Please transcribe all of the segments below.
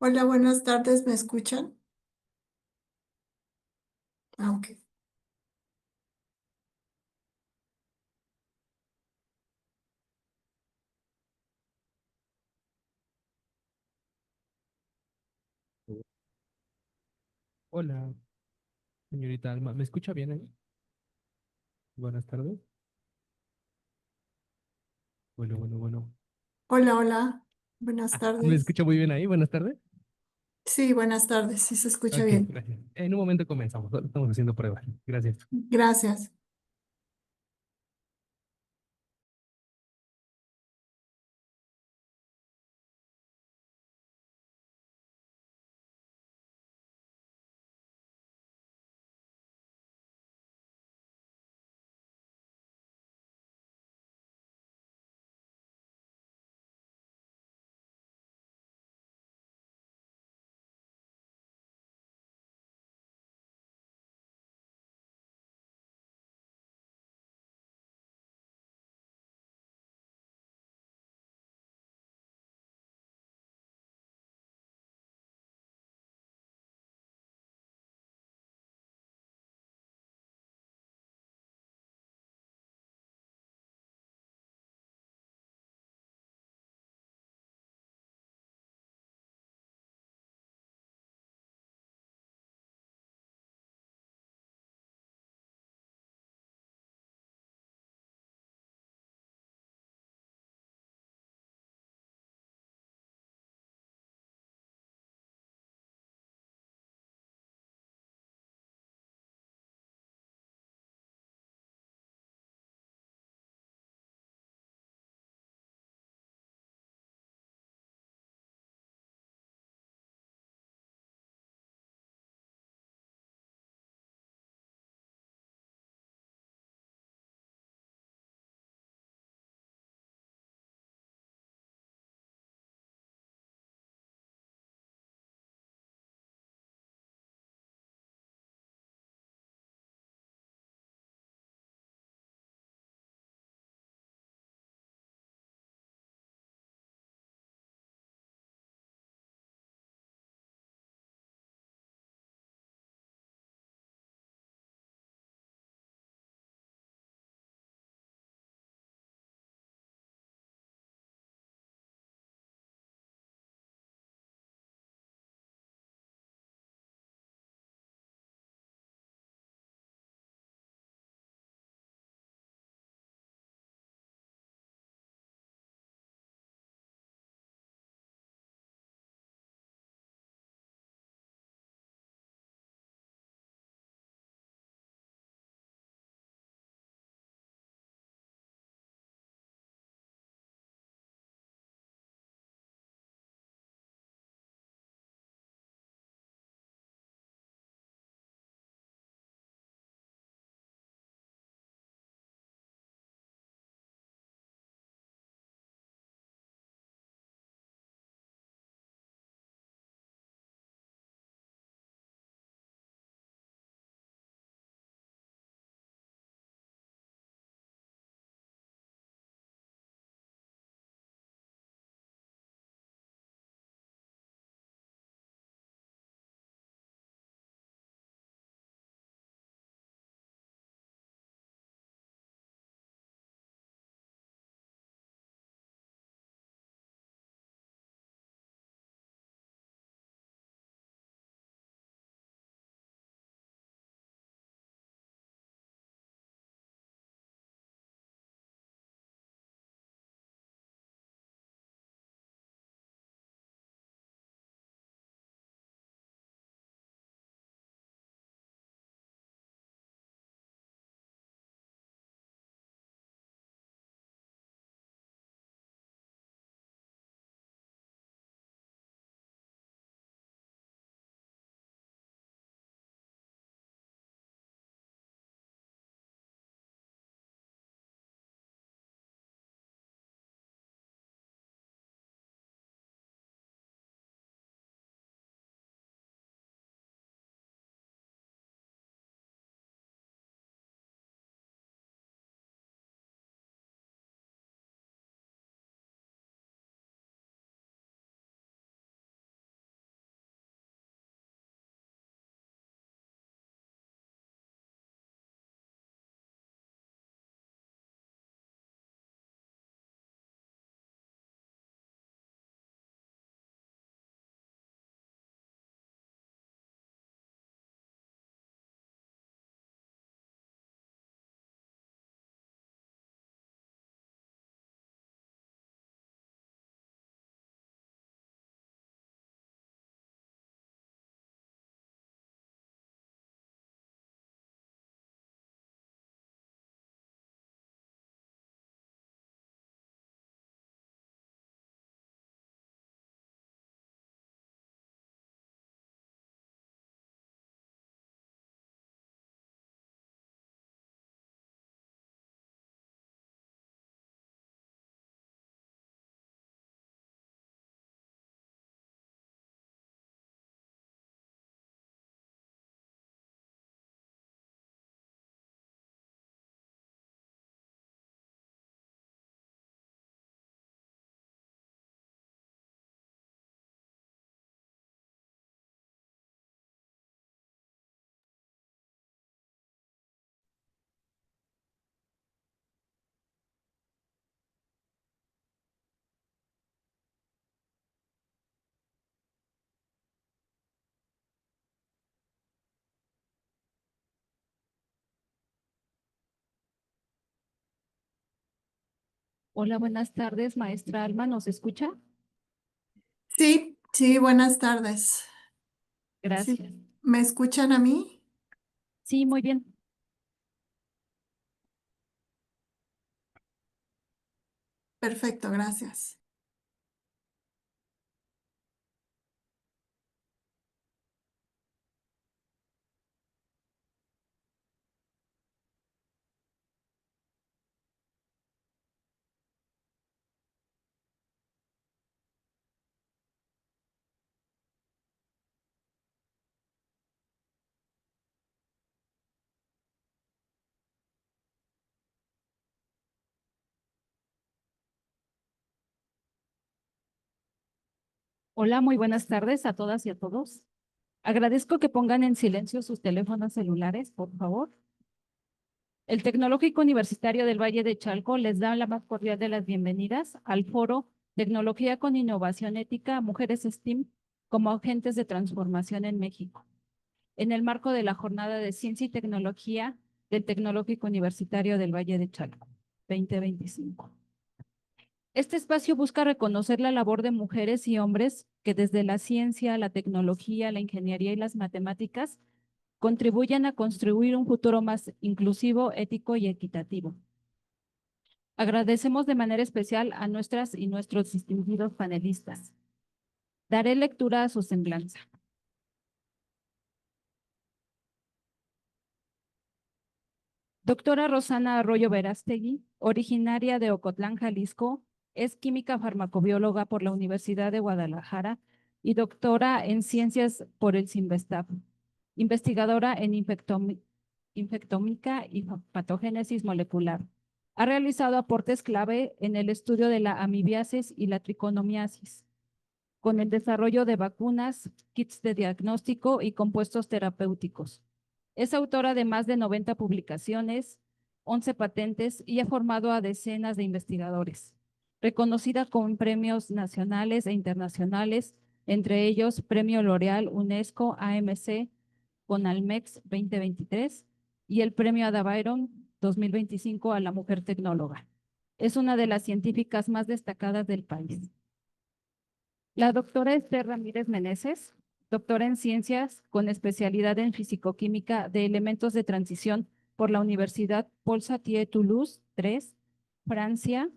Hola, buenas tardes, ¿me escuchan? Ah, ok. Hola, señorita Alma, ¿me escucha bien ahí? Buenas tardes. Bueno. Hola, hola, buenas ¿Me tardes. escucha muy bien ahí? Buenas tardes. Sí, buenas tardes, sí se escucha Ok, bien. gracias. En un momento comenzamos, solo estamos haciendo pruebas. Gracias. Gracias. Hola, buenas tardes, maestra Alma, ¿nos escucha? Sí, sí, buenas tardes. Sí, Gracias. ¿me escuchan a mí? Sí, muy bien. Perfecto, gracias. Hola, muy buenas tardes a todas y a todos. Agradezco que pongan en silencio sus teléfonos celulares, por favor. El Tecnológico Universitario del Valle de Chalco les da la más cordial de las bienvenidas al foro Tecnología con Innovación Ética, Mujeres STEAM como agentes de transformación en México, en el marco de la Jornada de Ciencia y Tecnología del Tecnológico Universitario del Valle de Chalco 2025. Este espacio busca reconocer la labor de mujeres y hombres que desde la ciencia, la tecnología, la ingeniería y las matemáticas contribuyen a construir un futuro más inclusivo, ético y equitativo. Agradecemos de manera especial a nuestras y nuestros distinguidos panelistas. Daré lectura a su semblanza. Doctora Rosana Arroyo Verástegui, originaria de Ocotlán, Jalisco, es química farmacobióloga por la Universidad de Guadalajara y doctora en ciencias por el CINVESTAB, investigadora en infectómica y patogénesis molecular. Ha realizado aportes clave en el estudio de la amibiasis y la triconomiasis, con el desarrollo de vacunas, kits de diagnóstico y compuestos terapéuticos. Es autora de más de 90 publicaciones, 11 patentes y ha formado a decenas de investigadores. Reconocida con premios nacionales e internacionales, entre ellos Premio L'Oréal, UNESCO, AMC, CONALMEX 2023 y el Premio Ada Byron 2025 a la mujer tecnóloga. Es una de las científicas más destacadas del país. La doctora Esther Ramírez Meneses, doctora en ciencias con especialidad en fisicoquímica de elementos de transición por la Universidad Paul Sabatier Toulouse III, Francia.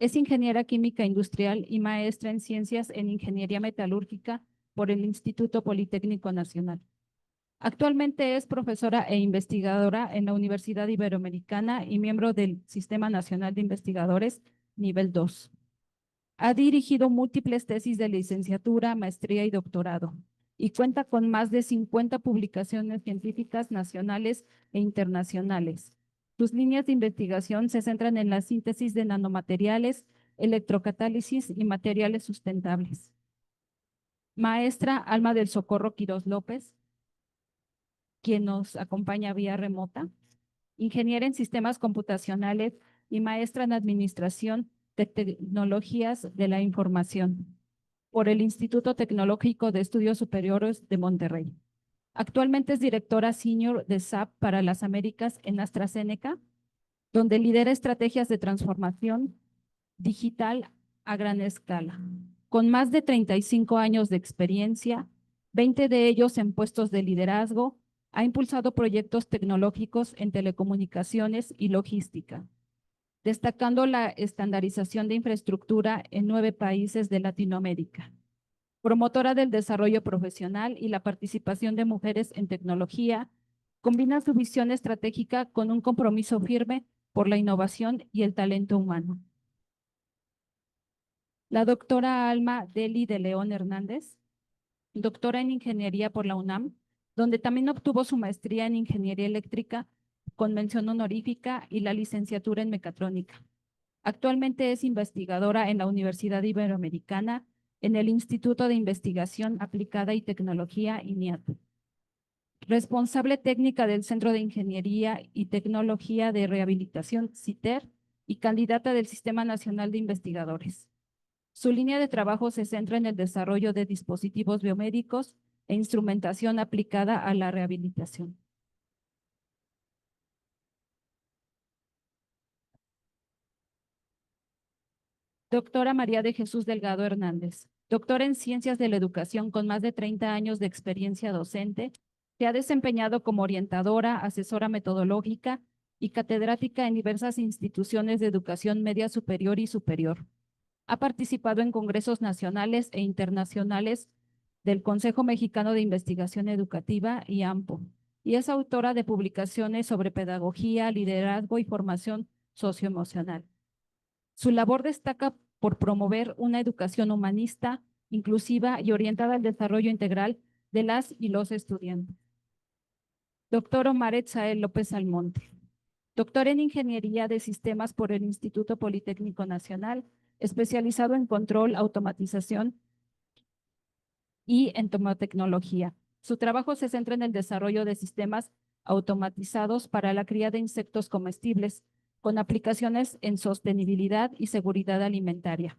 Es ingeniera química industrial y maestra en ciencias en ingeniería metalúrgica por el Instituto Politécnico Nacional. Actualmente es profesora e investigadora en la Universidad Iberoamericana y miembro del Sistema Nacional de Investigadores Nivel 2. Ha dirigido múltiples tesis de licenciatura, maestría y doctorado y cuenta con más de 50 publicaciones científicas nacionales e internacionales. Sus líneas de investigación se centran en la síntesis de nanomateriales, electrocatálisis y materiales sustentables. Maestra Alma del Socorro Quirós López, quien nos acompaña vía remota, ingeniera en sistemas computacionales y maestra en administración de tecnologías de la información por el Instituto Tecnológico de Estudios Superiores de Monterrey. Actualmente es directora senior de SAP para las Américas en AstraZeneca, donde lidera estrategias de transformación digital a gran escala. Con más de 35 años de experiencia, 20 de ellos en puestos de liderazgo, ha impulsado proyectos tecnológicos en telecomunicaciones y logística, destacando la estandarización de infraestructura en 9 países de Latinoamérica. Promotora del desarrollo profesional y la participación de mujeres en tecnología, combina su visión estratégica con un compromiso firme por la innovación y el talento humano. La doctora Alma Deli de León Hernández, doctora en Ingeniería por la UNAM, donde también obtuvo su maestría en Ingeniería Eléctrica con mención honorífica y la licenciatura en Mecatrónica. Actualmente es investigadora en la Universidad Iberoamericana en el Instituto de Investigación Aplicada y Tecnología INIAT. Responsable técnica del Centro de Ingeniería y Tecnología de Rehabilitación CITER y candidata del Sistema Nacional de Investigadores. Su línea de trabajo se centra en el desarrollo de dispositivos biomédicos e instrumentación aplicada a la rehabilitación. Doctora María de Jesús Delgado Hernández, doctora en Ciencias de la Educación con más de 30 años de experiencia docente, se ha desempeñado como orientadora, asesora metodológica y catedrática en diversas instituciones de educación media superior y superior. Ha participado en congresos nacionales e internacionales del Consejo Mexicano de Investigación Educativa y AMPO, y es autora de publicaciones sobre pedagogía, liderazgo y formación socioemocional. Su labor destaca por promover una educación humanista, inclusiva y orientada al desarrollo integral de las y los estudiantes. Doctor Omar Etzael López Almonte, doctor en Ingeniería de Sistemas por el Instituto Politécnico Nacional, especializado en control, automatización y entomotecnología. Su trabajo se centra en el desarrollo de sistemas automatizados para la cría de insectos comestibles, con aplicaciones en sostenibilidad y seguridad alimentaria.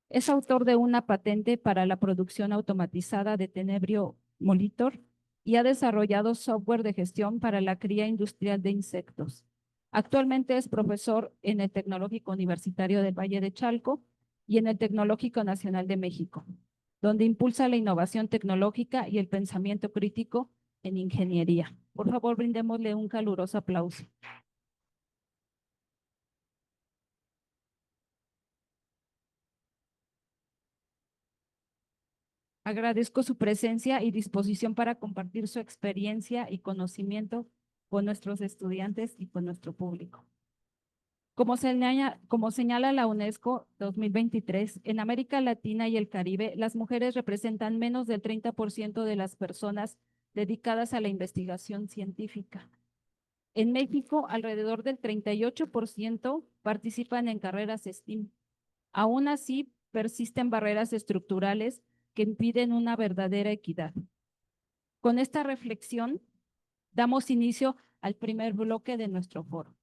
Es autor de una patente para la producción automatizada de Tenebrio Molitor y ha desarrollado software de gestión para la cría industrial de insectos. Actualmente es profesor en el Tecnológico Universitario del Valle de Chalco y en el Tecnológico Nacional de México, donde impulsa la innovación tecnológica y el pensamiento crítico en ingeniería. Por favor, brindémosle un caluroso aplauso. Agradezco su presencia y disposición para compartir su experiencia y conocimiento con nuestros estudiantes y con nuestro público. Como señala la UNESCO 2023, en América Latina y el Caribe, las mujeres representan menos del 30% de las personas dedicadas a la investigación científica. En México, alrededor del 38% participan en carreras STEAM. Aún así, persisten barreras estructurales que impiden una verdadera equidad. Con esta reflexión, damos inicio al primer bloque de nuestro foro.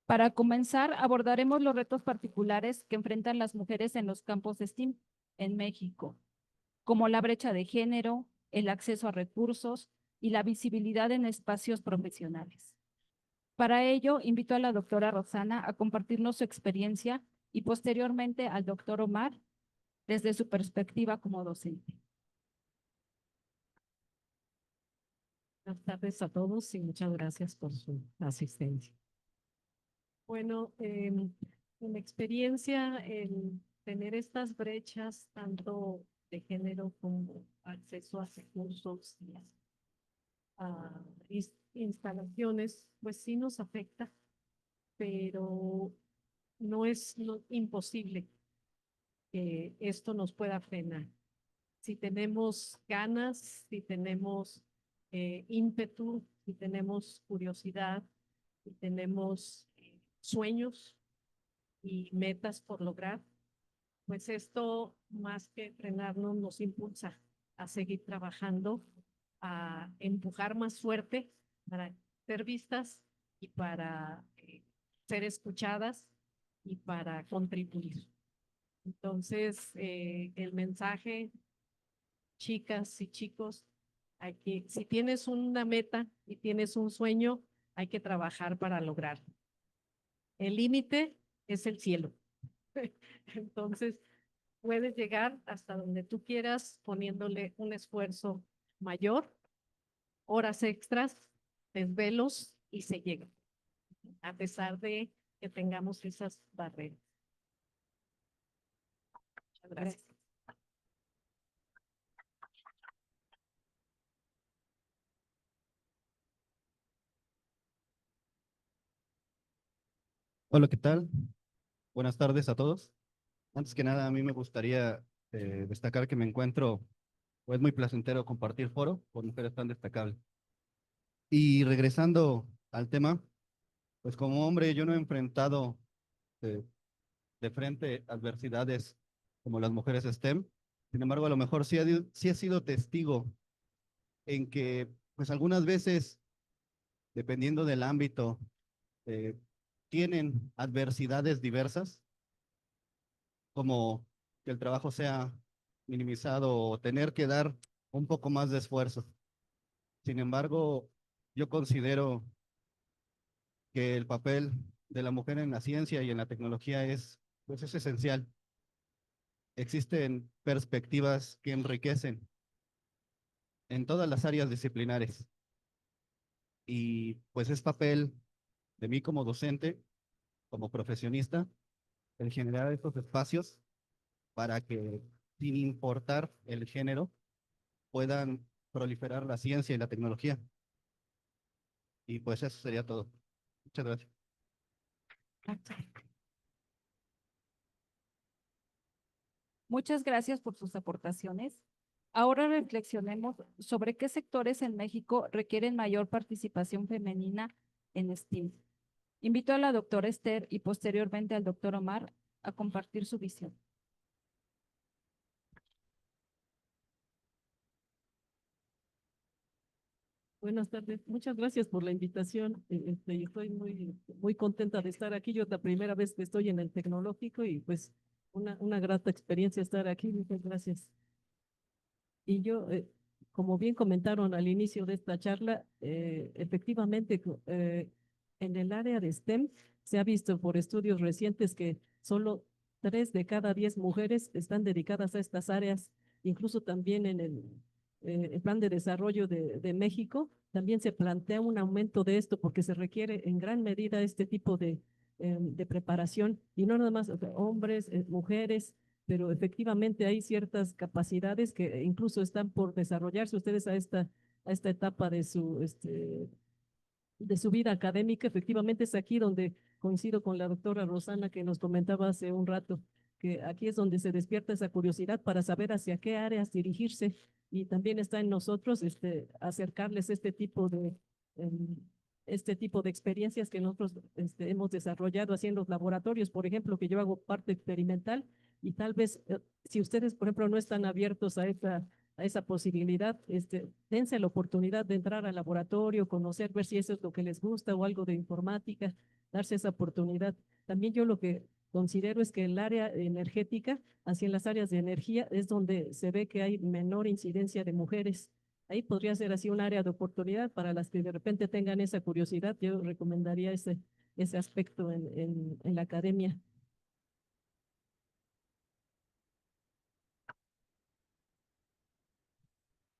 Para comenzar, abordaremos los retos particulares que enfrentan las mujeres en los campos STEAM en México, como la brecha de género, el acceso a recursos y la visibilidad en espacios profesionales. Para ello, invito a la doctora Rosana a compartirnos su experiencia y posteriormente al doctor Omar desde su perspectiva como docente. Buenas tardes a todos y muchas gracias por su asistencia. Bueno, en mi experiencia, el tener estas brechas, tanto de género como acceso a recursos y a instalaciones, pues sí nos afecta, pero no es imposible que esto nos pueda frenar. Si tenemos ganas, si tenemos ímpetu, si tenemos curiosidad, si tenemos sueños y metas por lograr, pues esto más que frenarnos nos impulsa a seguir trabajando, a empujar más fuerte para ser vistas y para ser escuchadas y para contribuir. Entonces, el mensaje, chicas y chicos, si tienes una meta y tienes un sueño, hay que trabajar para lograrlo. El límite es el cielo. Entonces, puedes llegar hasta donde tú quieras poniéndole un esfuerzo mayor, horas extras, desvelos y se llega, a pesar de que tengamos esas barreras. Muchas gracias. Hola, ¿qué tal? Buenas tardes a todos. Antes que nada, a mí me gustaría destacar que me encuentro, o es muy placentero compartir foro con mujeres tan destacables. Y regresando al tema, pues como hombre yo no he enfrentado eh, de frente adversidades como las mujeres STEM. Sin embargo, a lo mejor sí he sido testigo en que, pues algunas veces, dependiendo del ámbito, eh, tienen adversidades diversas como que el trabajo sea minimizado o tener que dar un poco más de esfuerzo. Sin embargo, yo considero que el papel de la mujer en la ciencia y en la tecnología pues es esencial. Existen perspectivas que enriquecen en todas las áreas disciplinares y pues es papel de mí como docente, como profesionista, el generar estos espacios para que, sin importar el género, puedan proliferar la ciencia y la tecnología. Y pues eso sería todo. Muchas gracias. Muchas gracias por sus aportaciones. Ahora reflexionemos sobre qué sectores en México requieren mayor participación femenina en STEAM. Invito a la doctora Esther y posteriormente al doctor Omar a compartir su visión. Buenas tardes, muchas gracias por la invitación. Estoy muy contenta de estar aquí. Yo es la primera vez que estoy en el tecnológico y pues una grata experiencia estar aquí. Muchas gracias. Y yo, como bien comentaron al inicio de esta charla, efectivamente en el área de STEM se ha visto por estudios recientes que solo 3 de cada 10 mujeres están dedicadas a estas áreas. Incluso también en el Plan de Desarrollo de México también se plantea un aumento de esto porque se requiere en gran medida este tipo de preparación y no nada más o sea, hombres, mujeres, pero efectivamente hay ciertas capacidades que incluso están por desarrollarse ustedes a esta etapa de su vida académica. Efectivamente es aquí donde coincido con la doctora Rosana que nos comentaba hace un rato, que aquí es donde se despierta esa curiosidad para saber hacia qué áreas dirigirse y también está en nosotros acercarles em, este tipo de experiencias que nosotros hemos desarrollado así en los laboratorios, por ejemplo, que yo hago parte experimental y tal vez si ustedes, por ejemplo, no están abiertos a esa posibilidad, dense la oportunidad de entrar al laboratorio, conocer, ver si eso es lo que les gusta o algo de informática, darse esa oportunidad. También yo lo que considero es que el área energética, así en las áreas de energía, es donde se ve que hay menor incidencia de mujeres. Ahí podría ser así un área de oportunidad para las que de repente tengan esa curiosidad. Yo recomendaría ese aspecto en la academia.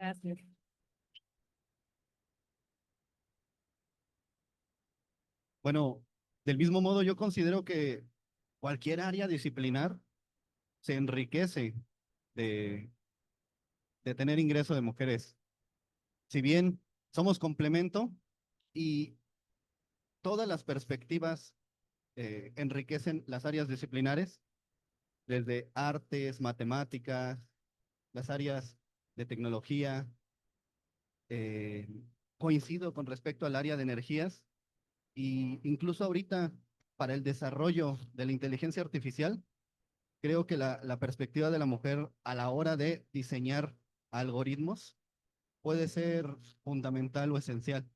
Gracias. Bueno, del mismo modo yo considero que cualquier área disciplinar se enriquece de, de tener ingreso de mujeres. Si bien somos complemento y todas las perspectivas enriquecen las áreas disciplinares, desde artes, matemáticas, las áreas de tecnología. eh, Coincido con respecto al área de energías y incluso ahorita para el desarrollo de la inteligencia artificial, creo que la perspectiva de la mujer a la hora de diseñar algoritmos puede ser fundamental o esencial.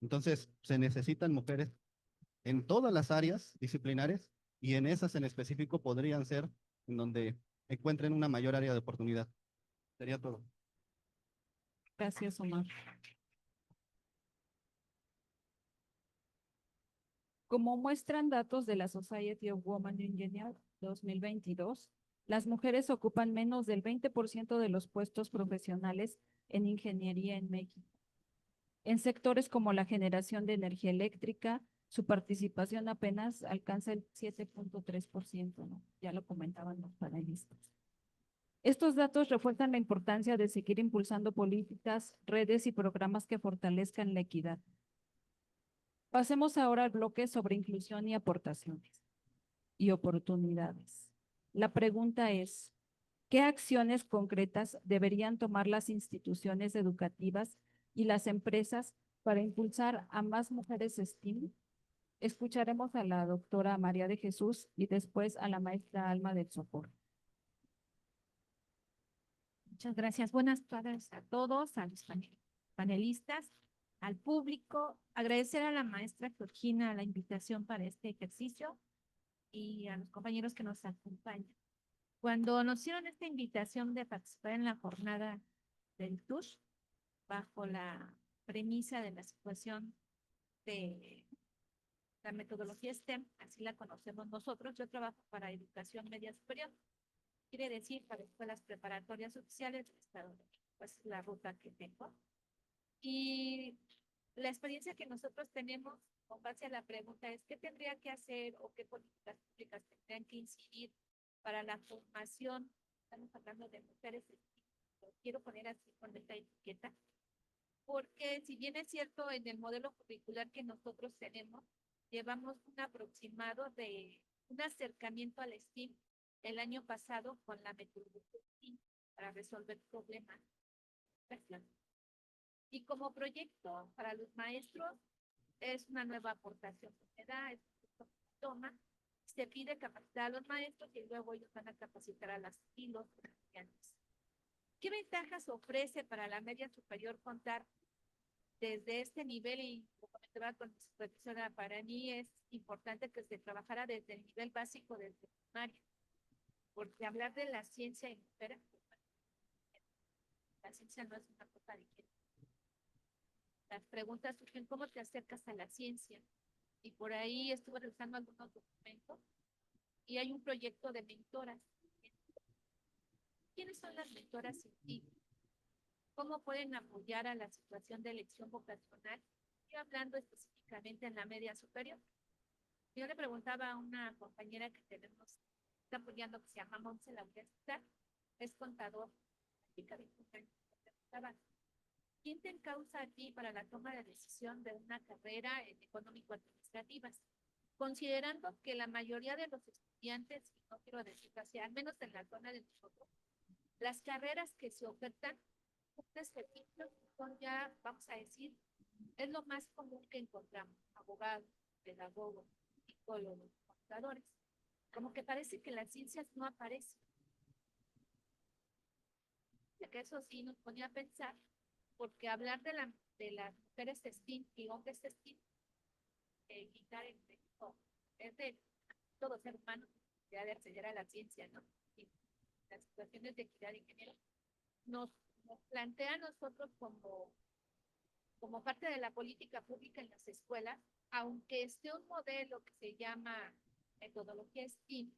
Entonces, se necesitan mujeres en todas las áreas disciplinares y en esas en específico podrían ser en donde encuentren una mayor área de oportunidad. Sería todo. Gracias, Omar. Como muestran datos de la Society of Women Engineers 2022, las mujeres ocupan menos del 20% de los puestos profesionales en ingeniería en México. En sectores como la generación de energía eléctrica, su participación apenas alcanza el 7.3%, ¿no? Ya lo comentaban los panelistas. Estos datos refuerzan la importancia de seguir impulsando políticas, redes y programas que fortalezcan la equidad. Pasemos ahora al bloque sobre inclusión y aportaciones y oportunidades. La pregunta es, ¿qué acciones concretas deberían tomar las instituciones educativas y las empresas para impulsar a más mujeres STEAM? Escucharemos a la doctora María de Jesús y después a la maestra Alma del Socorro. Muchas gracias. Buenas tardes a todos, a los panelistas, al público. Agradecer a la maestra Georgina la invitación para este ejercicio y a los compañeros que nos acompañan. Cuando nos hicieron esta invitación de participar en la jornada del TUSH, bajo la premisa de la situación de La metodología STEM, así la conocemos nosotros. Yo trabajo para educación media superior. Quiere decir para escuelas preparatorias oficiales del Estado de México. Pues es la ruta que tengo. Y la experiencia que nosotros tenemos con base a la pregunta es qué tendría que hacer o qué políticas públicas tendrían que incidir para la formación. Estamos hablando de mujeres, lo quiero poner así con esta etiqueta, porque si bien es cierto en el modelo curricular que nosotros tenemos, llevamos un aproximado de un acercamiento al STEAM el año pasado con la metodología STEAM para resolver problemas. Y como proyecto para los maestros es una nueva aportación que se da, es un toma, se pide capacitar a los maestros y luego ellos van a capacitar a las y los estudiantes. ¿Qué ventajas ofrece para la media superior contar desde este nivel? Y como comentaba con mi supervisora, para mí es importante que se trabajara desde el nivel básico, desde primaria, porque hablar de la ciencia y la ciencia no es una cosa de que las preguntas surgen, ¿cómo te acercas a la ciencia? Y por ahí estuve revisando algunos documentos y hay un proyecto de mentoras. ¿Quiénes son las mentoras científicas? ¿Cómo pueden apoyar a la situación de elección vocacional? Y hablando específicamente en la media superior. Yo le preguntaba a una compañera que tenemos, está apoyando, que se llama Montse Lauresta, es contador, chica de preguntaba, ¿quién te encausa a ti para la toma de decisión de una carrera en económico-administrativas? Considerando que la mayoría de los estudiantes, no quiero decir así, al menos en la zona de nosotros, las carreras que se ofertan, servicios son ya, vamos a decir, es lo más común que encontramos, abogados, pedagogos, psicólogos, contadores. Como que parece que las ciencias no aparecen. Ya que eso sí nos ponía a pensar, porque hablar de las mujeres STEAM y hombres STEAM, quitar es de todo ser humano de acceder a la ciencia, ¿no? Y las situaciones de equidad de género nos plantea a nosotros como parte de la política pública en las escuelas, aunque esté un modelo que se llama metodología STEAM,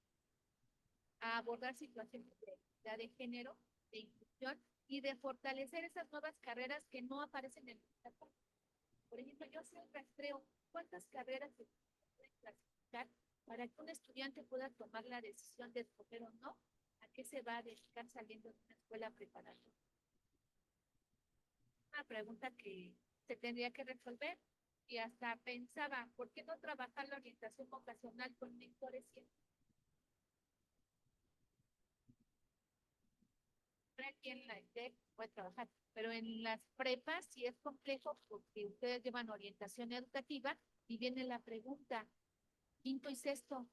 a abordar situaciones de equidad de género, de inclusión y de fortalecer esas nuevas carreras que no aparecen en el mercado. Por ejemplo, yo sé un rastreo, ¿cuántas carreras se pueden clasificar para que un estudiante pueda tomar la decisión de escoger o no a qué se va a dedicar saliendo de una escuela preparatoria? Una pregunta que se tendría que resolver y hasta pensaba, ¿por qué no trabajar la orientación vocacional con mentores científicos? Aquí en la ETEC puede trabajar, pero en las prepas sí es complejo porque ustedes llevan orientación educativa y viene la pregunta, quinto y sexto,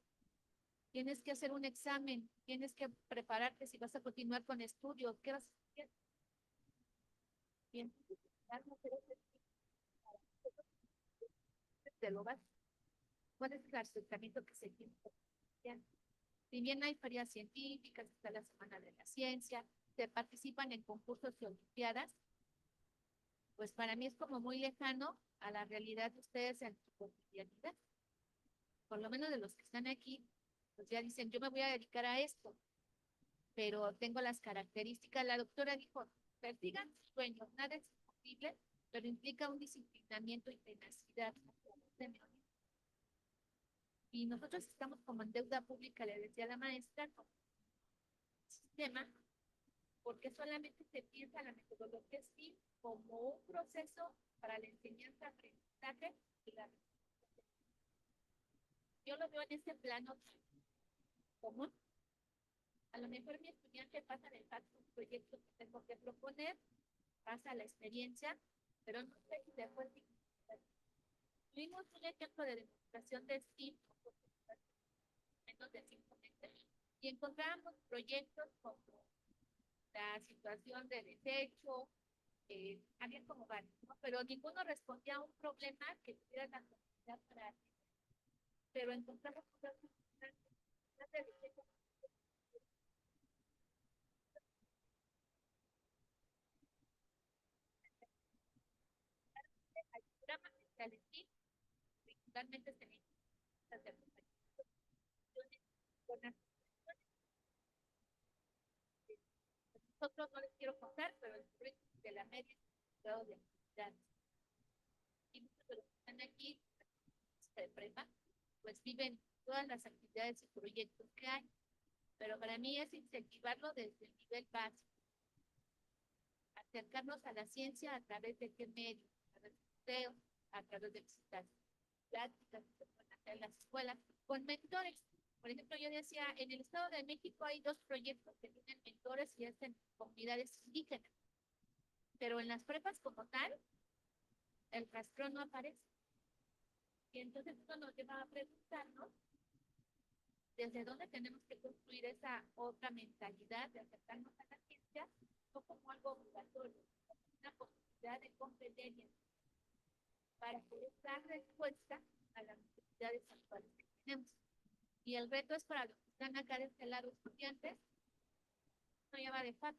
tienes que hacer un examen, tienes que prepararte si vas a continuar con estudios, ¿qué vas a estudiar? Bien, de lo básico. ¿Cuál es el acercamiento que se tiene? Si bien hay ferias científicas, está la Semana de la Ciencia, se participan en concursos y olimpiadas, pues para mí es como muy lejano a la realidad de ustedes en su cotidianidad. Por lo menos de los que están aquí, pues ya dicen, yo me voy a dedicar a esto, pero tengo las características. La doctora dijo, persigan sus sueños, nada es imposible, pero implica un disciplinamiento y tenacidad. Y nosotros estamos como en deuda pública, le decía la maestra, con el sistema, porque solamente se piensa la metodología STEAM como un proceso para la enseñanza, aprendizaje y la. Yo lo veo en ese plano común. A lo mejor mi estudiante pasa del pacto un proyecto que tengo que proponer, pasa la experiencia, pero no sé si después tuvimos un ejemplo de demostración de STEAM menos de 5 meses y encontrábamos proyectos como la situación de desecho, había como varios, ¿no? Pero ninguno respondía a un problema que tuviera la capacidad para, pero encontramos cosas de desecho. Hay programas especiales, sí, principalmente se media, grado de actividades. Y muchos de los que están aquí, de prepa, pues viven todas las actividades y proyectos que hay. Pero para mí es incentivarlo desde el nivel básico, acercarnos a la ciencia a través de qué medio, a través de museos, a través de visitas prácticas que se pueden hacer en las escuelas, con mentores. Por ejemplo, yo decía, en el Estado de México hay 2 proyectos que tienen mentores y hacen comunidades indígenas, pero en las prepas como tal, el rastro no aparece. Y entonces esto nos lleva a preguntarnos desde dónde tenemos que construir esa otra mentalidad de acercarnos a la ciencia, no como algo obligatorio, como una posibilidad de competencia para poder dar respuesta a las necesidades actuales que tenemos. Y el reto es para los que están acá de este lado estudiantes, no ya va a dejar,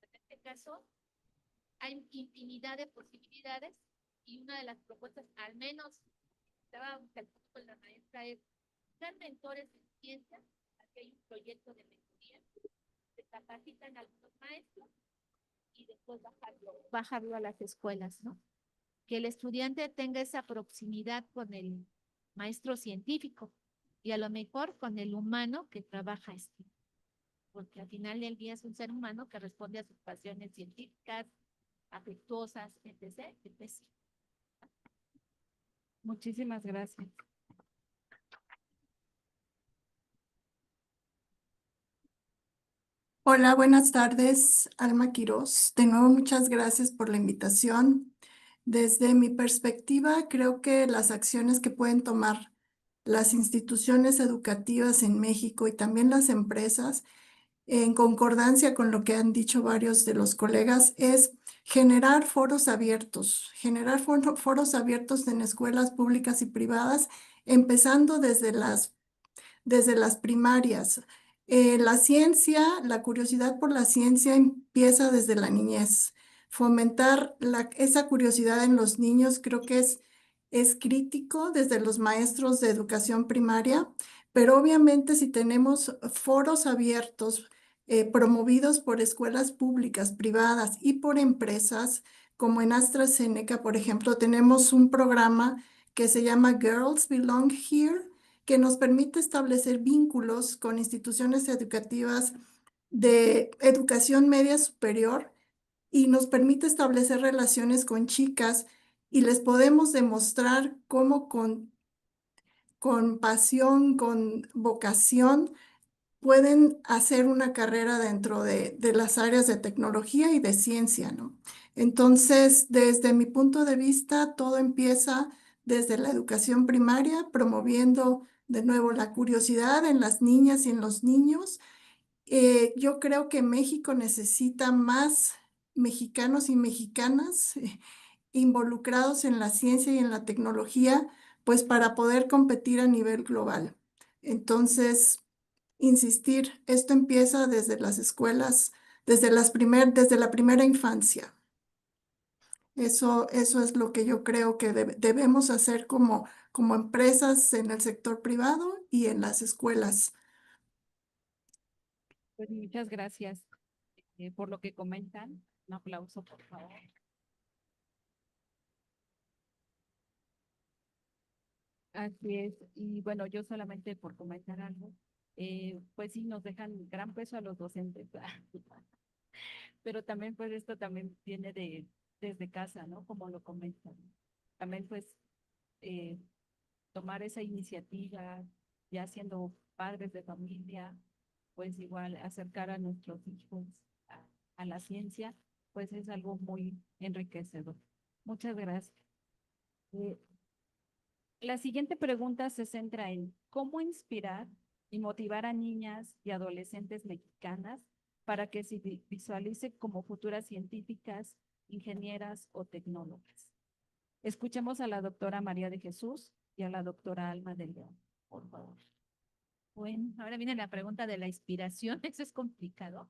en este caso hay infinidad de posibilidades y una de las propuestas, al menos estaba con la maestra, es ser mentores en ciencia. Aquí hay un proyecto de mentoría, se capacitan a algunos maestros y después bajarlo a las escuelas, ¿no? Que el estudiante tenga esa proximidad con el maestro científico y a lo mejor con el humano que trabaja esto, porque al final del día es un ser humano que responde a sus pasiones científicas, afectuosas, etc., etc. Muchísimas gracias. Hola, buenas tardes, Alma Quirós. De nuevo, muchas gracias por la invitación. Desde mi perspectiva, creo que las acciones que pueden tomar las instituciones educativas en México y también las empresas, en concordancia con lo que han dicho varios de los colegas, es generar foros abiertos en escuelas públicas y privadas, empezando desde las primarias. La ciencia, la curiosidad por la ciencia empieza desde la niñez. Fomentar esa curiosidad en los niños creo que es crítico desde los maestros de educación primaria, pero obviamente si tenemos foros abiertos promovidos por escuelas públicas, privadas y por empresas, como en AstraZeneca, por ejemplo, tenemos un programa que se llama Girls Belong Here, que nos permite establecer vínculos con instituciones educativas de educación media superior y nos permite establecer relaciones con chicas y les podemos demostrar cómo con pasión, con vocación, pueden hacer una carrera dentro de las áreas de tecnología y de ciencia, ¿no? Entonces, desde mi punto de vista, todo empieza desde la educación primaria, promoviendo de nuevo la curiosidad en las niñas y en los niños. Yo creo que México necesita más mexicanos y mexicanas involucrados en la ciencia y en la tecnología, pues para poder competir a nivel global. Entonces, insistir, esto empieza desde las escuelas, desde la primera infancia. Eso es lo que yo creo que debemos hacer como empresas en el sector privado y en las escuelas. Pues muchas gracias por lo que comentan. Un aplauso, por favor. Así es. Y bueno, yo solamente por comentar algo, pues sí nos dejan gran peso a los docentes, pero también pues esto también viene desde casa, ¿no? Como lo comentan. También pues eh, tomar esa iniciativa, ya siendo padres de familia, pues igual acercar a nuestros hijos a la ciencia, pues es algo muy enriquecedor. Muchas gracias. La siguiente pregunta se centra en cómo inspirar y motivar a niñas y adolescentes mexicanas para que se visualicen como futuras científicas, ingenieras o tecnólogas. Escuchemos a la doctora María de Jesús y a la doctora Alma de León, por favor. Bueno, ahora viene la pregunta de la inspiración. Eso es complicado.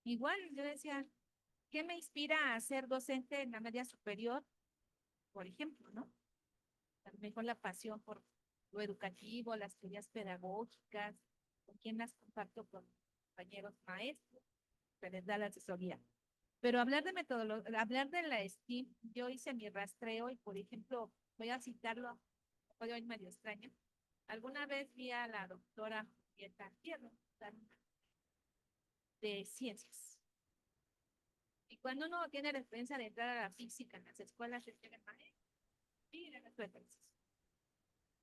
Igual yo decía, ¿qué me inspira a ser docente en la media superior? Por ejemplo, ¿no? A lo mejor la pasión por lo educativo, las teorías pedagógicas, con quién las comparto con compañeros maestros, se les da la asesoría. Pero hablar de metodología, hablar de la STEAM, yo hice mi rastreo y, por ejemplo, voy a citarlo, puede oír medio extraño. Alguna vez vi a la doctora Julieta Hierro de ciencias. Y cuando uno tiene la experiencia de entrar a la física en las escuelas, se tiene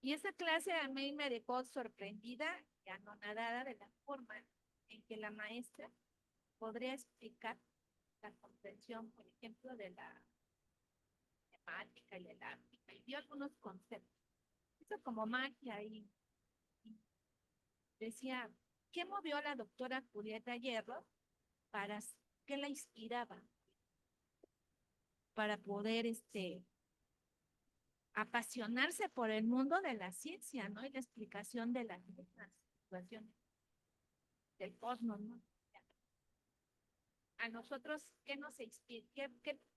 y esa clase a mí me dejó sorprendida y anonadada de la forma en que la maestra podría explicar la comprensión, por ejemplo, de la temática y de la áfrica, y dio algunos conceptos. Hizo como magia y decía, ¿qué movió a la doctora Julieta Hierro para qué la inspiraba para poder apasionarse por el mundo de la ciencia, ¿no? Y la explicación de las situaciones del cosmos, ¿no? A nosotros, ¿qué nos inspira?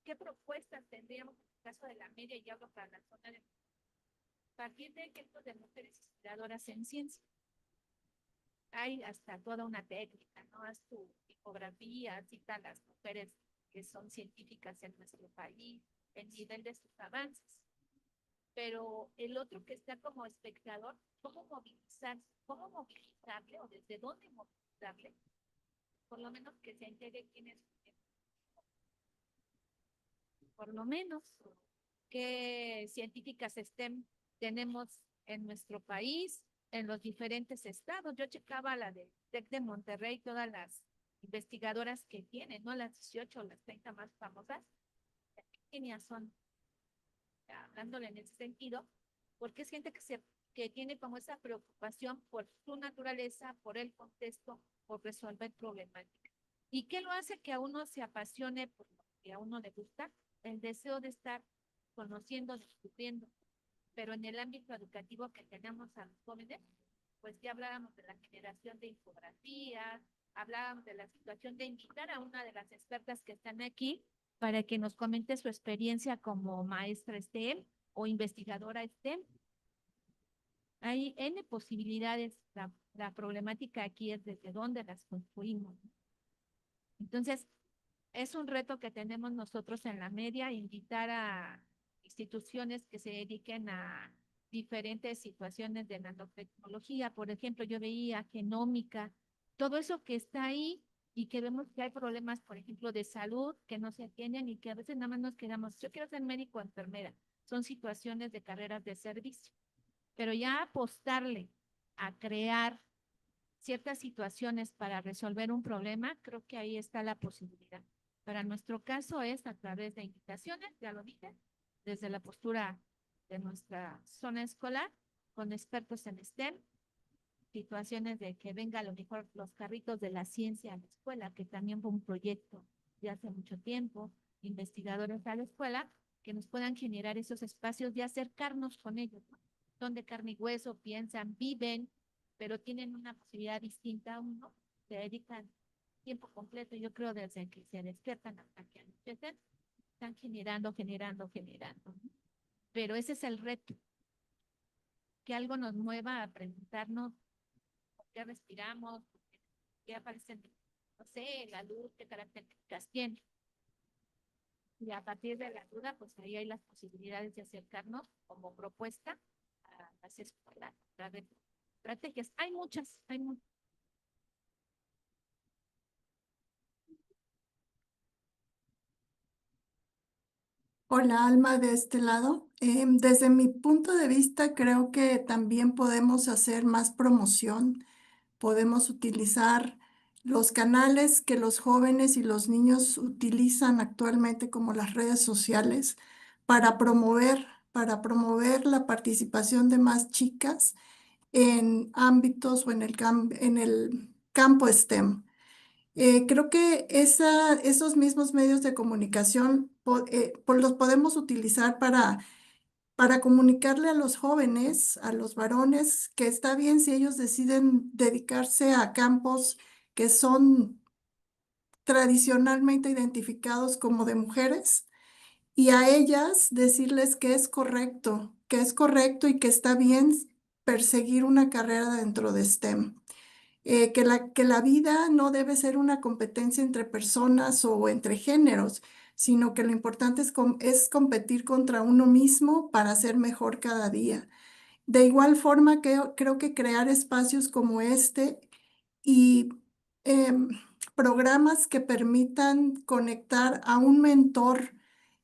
¿Qué propuestas tendríamos en el caso de la media y hablo para la zona de partir de ejemplos de mujeres inspiradoras en ciencia? Hay hasta toda una técnica, ¿no? Haz tu tipografía, cita a las mujeres que son científicas en nuestro país, el nivel de sus avances. Pero el otro que está como espectador, ¿cómo movilizarle o desde dónde movilizarle? Por lo menos que se entere quién es, por lo menos qué científicas tenemos en nuestro país, en los diferentes estados. Yo checaba la de TEC de Monterrey, todas las investigadoras que tienen, ¿no? Las 18 o las 30 más famosas, ¿quiénes son? Hablándole en ese sentido, porque es gente que tiene como esa preocupación por su naturaleza, por el contexto, por resolver problemáticas. ¿Y qué lo hace que a uno se apasione por lo que a uno le gusta? El deseo de estar conociendo, descubriendo. Pero en el ámbito educativo que tenemos a los jóvenes, pues ya hablábamos de la generación de infografías, hablábamos de la situación de invitar a una de las expertas que están aquí para que nos comente su experiencia como maestra STEM o investigadora STEM. Hay N posibilidades. La problemática aquí es desde dónde las construimos. Entonces, es un reto que tenemos nosotros en la media, invitar a instituciones que se dediquen a diferentes situaciones de nanotecnología. Por ejemplo, yo veía genómica, todo eso que está ahí y que vemos que hay problemas, por ejemplo, de salud que no se atienden y que a veces nada más nos quedamos, yo quiero ser médico o enfermera. Son situaciones de carreras de servicio. Pero ya apostarle a crear ciertas situaciones para resolver un problema, creo que ahí está la posibilidad. Para nuestro caso es a través de invitaciones, ya lo dije, desde la postura de nuestra zona escolar, con expertos en STEM, situaciones de que venga a lo mejor los carritos de la ciencia a la escuela, que también fue un proyecto de hace mucho tiempo, investigadores a la escuela, que nos puedan generar esos espacios de acercarnos con ellos, ¿no? Son de carne y hueso, piensan, viven, pero tienen una posibilidad distinta a uno, se dedican tiempo completo, yo creo desde que se despiertan hasta que anochecen, están generando. Pero ese es el reto, que algo nos mueva a preguntarnos por qué respiramos, por qué aparecen, no sé, la luz, qué características tiene. Y a partir de la duda, pues ahí hay las posibilidades de acercarnos como propuesta a las escuelas, a ver, estrategias. Hay muchas. Hola, Alma, de este lado. Desde mi punto de vista, creo que también podemos hacer más promoción. Podemos utilizar los canales que los jóvenes y los niños utilizan actualmente, como las redes sociales, para promover la participación de más chicas en ámbitos o en el campo STEM. Creo que esos mismos medios de comunicación los podemos utilizar para comunicarle a los jóvenes, a los varones, que está bien si ellos deciden dedicarse a campos que son tradicionalmente identificados como de mujeres, y a ellas decirles que es correcto y que está bien perseguir una carrera dentro de STEM. que la vida no debe ser una competencia entre personas o entre géneros, sino que lo importante es competir contra uno mismo para ser mejor cada día. De igual forma, creo que crear espacios como este y em, programas que permitan conectar a un mentor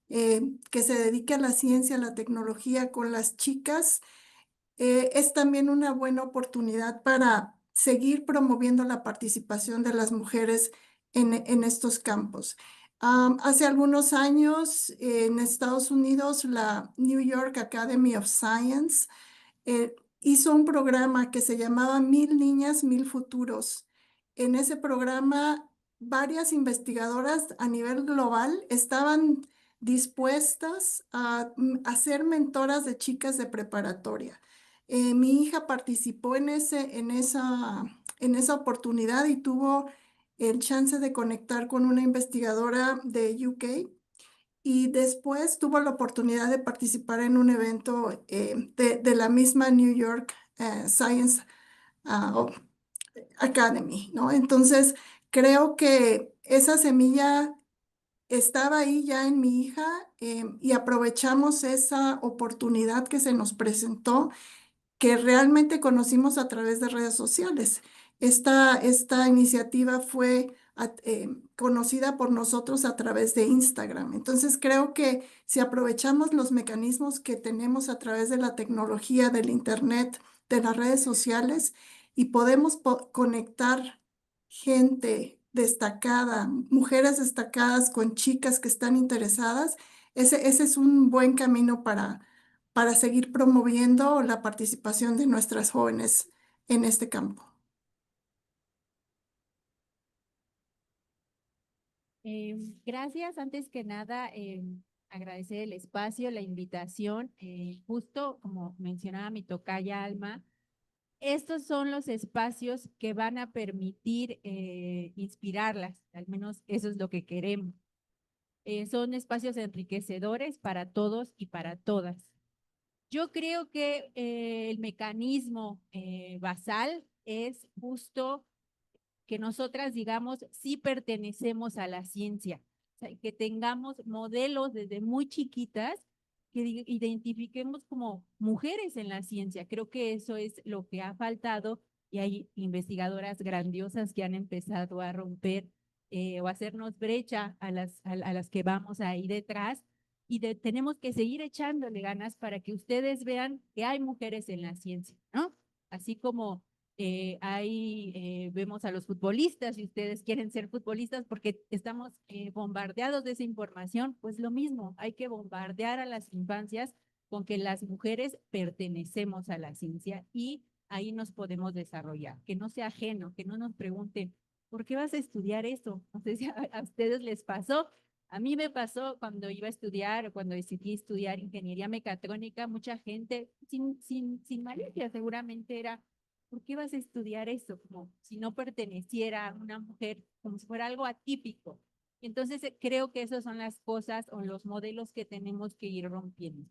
que se dedique a la ciencia, a la tecnología con las chicas, es también una buena oportunidad para seguir promoviendo la participación de las mujeres en estos campos. Hace algunos años en Estados Unidos, la New York Academy of Science hizo un programa que se llamaba Mil Niñas, Mil Futuros. En ese programa, varias investigadoras a nivel global estaban dispuestas a ser mentoras de chicas de preparatoria. Mi hija participó en esa oportunidad y tuvo el chance de conectar con una investigadora de UK y después tuvo la oportunidad de participar en un evento de la misma New York Science ah, Academy, ¿no? Entonces, creo que esa semilla estaba ahí ya en mi hija y aprovechamos esa oportunidad que se nos presentó que realmente conocimos a través de redes sociales. Esta iniciativa fue conocida por nosotros a través de Instagram. Entonces creo que si aprovechamos los mecanismos que tenemos a través de la tecnología, del Internet, de las redes sociales y podemos conectar gente destacada, mujeres destacadas con chicas que están interesadas, ese es un buen camino para seguir promoviendo la participación de nuestras jóvenes en este campo. Gracias. Antes que nada, agradecer el espacio, la invitación. Justo como mencionaba mi tocaya Alma, estos son los espacios que van a permitir inspirarlas, al menos eso es lo que queremos. Son espacios enriquecedores para todos y para todas. Yo creo que el mecanismo basal es justo que nosotras digamos sí pertenecemos a la ciencia, o sea, que tengamos modelos desde muy chiquitas que identifiquemos como mujeres en la ciencia. Creo que eso es lo que ha faltado y hay investigadoras grandiosas que han empezado a romper o hacernos brecha a las que vamos ahí detrás y tenemos que seguir echándole ganas para que ustedes vean que hay mujeres en la ciencia, ¿no? Así como ahí vemos a los futbolistas, si ustedes quieren ser futbolistas porque estamos bombardeados de esa información, pues lo mismo, hay que bombardear a las infancias con que las mujeres pertenecemos a la ciencia y ahí nos podemos desarrollar, que no sea ajeno, que no nos pregunten, ¿por qué vas a estudiar eso? No sé si a ustedes les pasó. A mí me pasó cuando iba a estudiar, cuando decidí estudiar ingeniería mecatrónica, mucha gente sin malicia seguramente era, ¿por qué vas a estudiar eso? Como si no perteneciera a una mujer, como si fuera algo atípico. Entonces creo que esas son las cosas o los modelos que tenemos que ir rompiendo.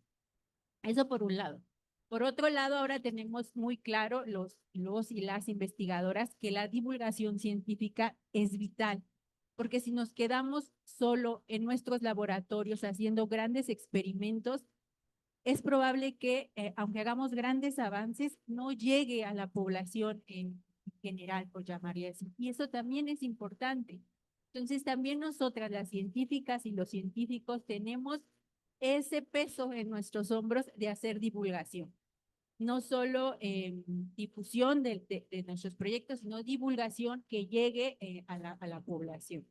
Eso por un lado. Por otro lado, ahora tenemos muy claro los y las investigadoras que la divulgación científica es vital, porque si nos quedamos solo en nuestros laboratorios haciendo grandes experimentos, es probable que, aunque hagamos grandes avances, no llegue a la población en general, por llamarle así. Y eso también es importante. Entonces, también nosotras, las científicas y los científicos, tenemos ese peso en nuestros hombros de hacer divulgación. No solo difusión de nuestros proyectos, sino divulgación que llegue a la población.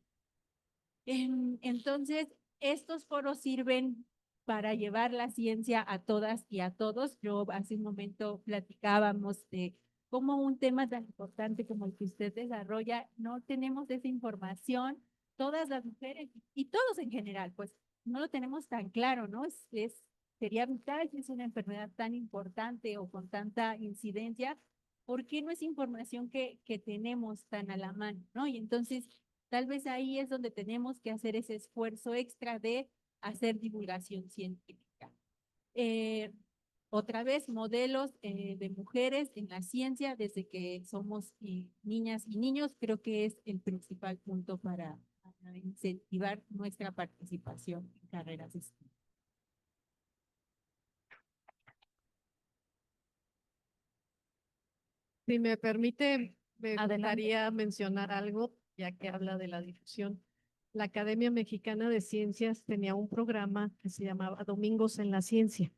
Entonces, estos foros sirven para llevar la ciencia a todas y a todos. Yo hace un momento platicábamos de cómo un tema tan importante como el que usted desarrolla, no tenemos esa información, todas las mujeres y todos en general, pues no lo tenemos tan claro, ¿no? Sería vital si es una enfermedad tan importante o con tanta incidencia, ¿por qué no es información que tenemos tan a la mano, ¿no? Y entonces, tal vez ahí es donde tenemos que hacer ese esfuerzo extra de hacer divulgación científica. otra vez modelos de mujeres en la ciencia desde que somos niñas y niños. Creo que es el principal punto para incentivar nuestra participación en carreras de STEM. Si me permite, me Adelante. gustaría mencionar algo, ya que habla de la difusión. La Academia Mexicana de Ciencias tenía un programa que se llamaba Domingos en la Ciencia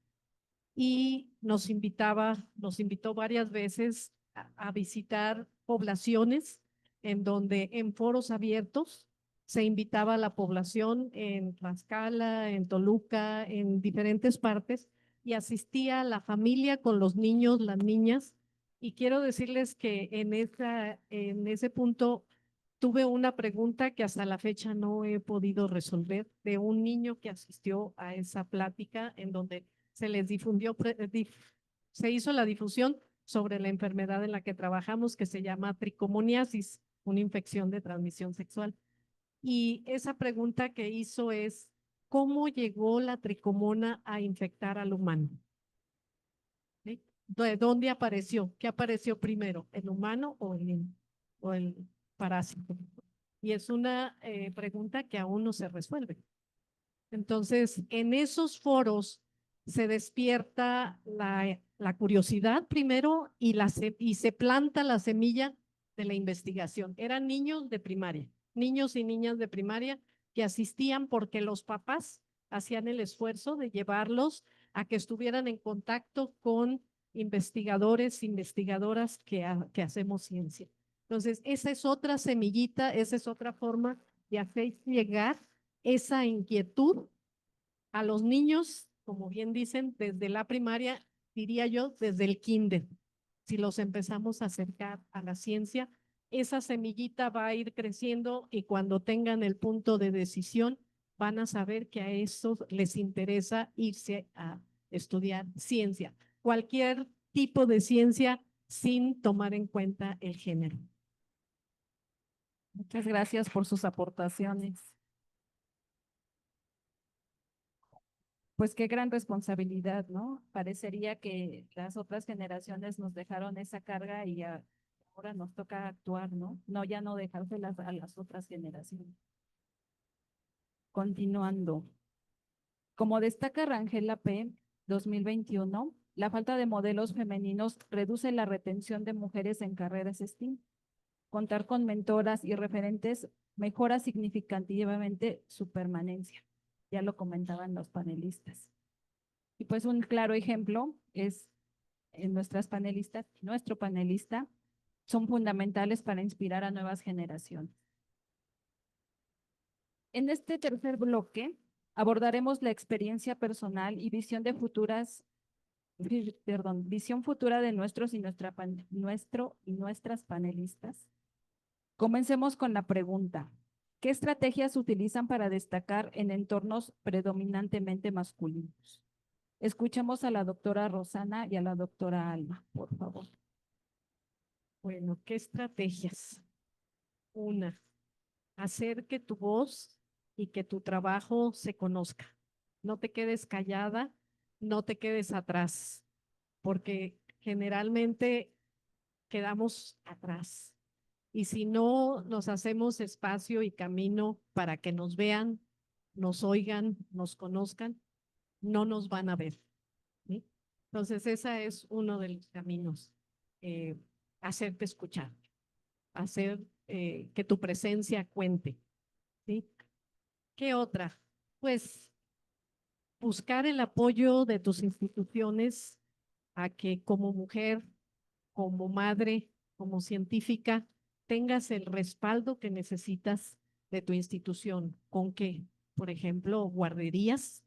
y nos invitó varias veces a visitar poblaciones en donde en foros abiertos se invitaba a la población en Tlaxcala, en Toluca, en diferentes partes, y asistía la familia con los niños, las niñas. Y quiero decirles que en ese punto tuve una pregunta que hasta la fecha no he podido resolver de un niño que asistió a esa plática en donde se les se hizo la difusión sobre la enfermedad en la que trabajamos, que se llama tricomoniasis, una infección de transmisión sexual. Y esa pregunta que hizo es, ¿cómo llegó la tricomona a infectar al humano? ¿Sí? ¿De dónde apareció? ¿Qué apareció primero, el humano o el parásito? Y es una pregunta que aún no se resuelve. Entonces, en esos foros se despierta la curiosidad primero y se planta la semilla de la investigación. Eran niños de primaria, niños y niñas de primaria que asistían porque los papás hacían el esfuerzo de llevarlos a que estuvieran en contacto con investigadores, investigadoras que hacemos ciencia. Entonces, esa es otra semillita, esa es otra forma de hacer llegar esa inquietud a los niños, como bien dicen, desde la primaria, diría yo, desde el kinder. Si los empezamos a acercar a la ciencia, esa semillita va a ir creciendo y cuando tengan el punto de decisión, van a saber que a esos les interesa irse a estudiar ciencia, cualquier tipo de ciencia sin tomar en cuenta el género. Muchas gracias por sus aportaciones. Pues qué gran responsabilidad, ¿no? Parecería que las otras generaciones nos dejaron esa carga y ahora nos toca actuar, ¿no? No, ya no dejárselas a las otras generaciones. Continuando. Como destaca Rangel P. 2021, la falta de modelos femeninos reduce la retención de mujeres en carreras STEAM. Contar con mentoras y referentes mejora significativamente su permanencia. Ya lo comentaban los panelistas. Y pues un claro ejemplo es nuestras panelistas, nuestro panelista, son fundamentales para inspirar a nuevas generaciones. En este tercer bloque abordaremos la experiencia personal y visión de visión futura de nuestros y nuestras panelistas. Comencemos con la pregunta: ¿qué estrategias utilizan para destacar en entornos predominantemente masculinos? Escuchemos a la doctora Rosana y a la doctora Alma, por favor. Bueno, ¿qué estrategias? Una, hacer que tu voz y que tu trabajo se conozca. No te quedes callada, no te quedes atrás, porque generalmente quedamos atrás. Y si no nos hacemos espacio y camino para que nos vean, nos oigan, nos conozcan, no nos van a ver, ¿sí? Entonces, ese es uno de los caminos, hacerte escuchar, hacer que tu presencia cuente, ¿sí? ¿Qué otra? Pues buscar el apoyo de tus instituciones a que como mujer, como madre, como científica, tengas el respaldo que necesitas de tu institución. ¿Con qué? Por ejemplo, guarderías.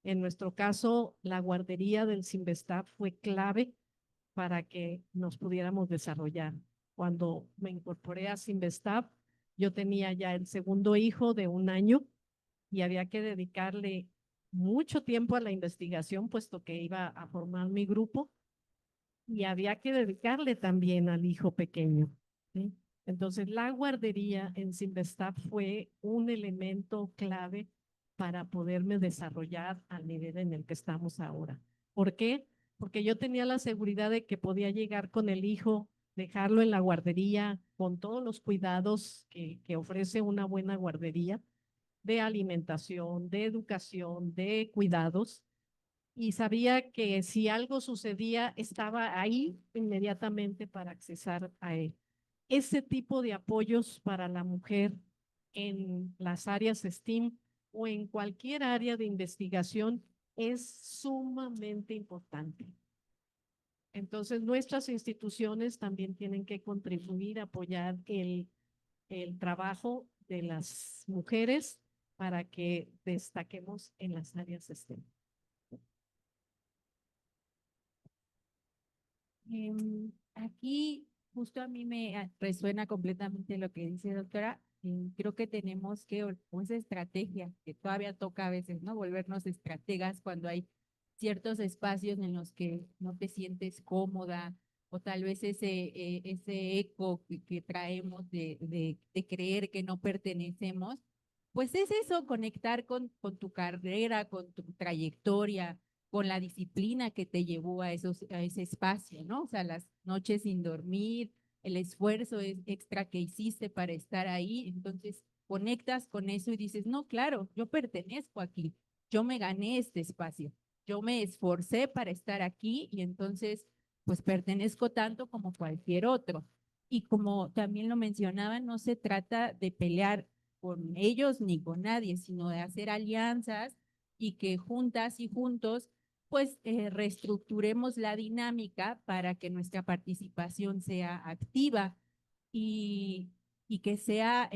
En nuestro caso, la guardería del Cinvestav fue clave para que nos pudiéramos desarrollar. Cuando me incorporé a Cinvestav, yo tenía ya el segundo hijo de 1 año y había que dedicarle mucho tiempo a la investigación, puesto que iba a formar mi grupo, y había que dedicarle también al hijo pequeño, ¿sí? Entonces, la guardería en Cinvestav fue un elemento clave para poderme desarrollar al nivel en el que estamos ahora. ¿Por qué? porque yo tenía la seguridad de que podía llegar con el hijo, dejarlo en la guardería, con todos los cuidados que ofrece una buena guardería, de alimentación, de educación, de cuidados, y sabía que si algo sucedía, estaba ahí inmediatamente para accesar a él. Ese tipo de apoyos para la mujer en las áreas STEAM o en cualquier área de investigación es sumamente importante. Entonces, nuestras instituciones también tienen que contribuir a apoyar el trabajo de las mujeres para que destaquemos en las áreas STEM. Aquí justo a mí me resuena completamente lo que dice doctora. Creo que tenemos que, esa estrategia que todavía toca a veces, ¿no? Volvernos estrategas cuando hay ciertos espacios en los que no te sientes cómoda o tal vez ese eco que traemos de creer que no pertenecemos. Pues es eso, conectar con tu carrera, con tu trayectoria, con la disciplina que te llevó a ese espacio, ¿no? O sea, las noches sin dormir, el esfuerzo extra que hiciste para estar ahí, entonces conectas con eso y dices, no, claro, yo pertenezco aquí, yo me gané este espacio, yo me esforcé para estar aquí y entonces, pues pertenezco tanto como cualquier otro. Y como también lo mencionaban, no se trata de pelear con ellos ni con nadie, sino de hacer alianzas y que juntas y juntos pues reestructuremos la dinámica para que nuestra participación sea activa y, y que sea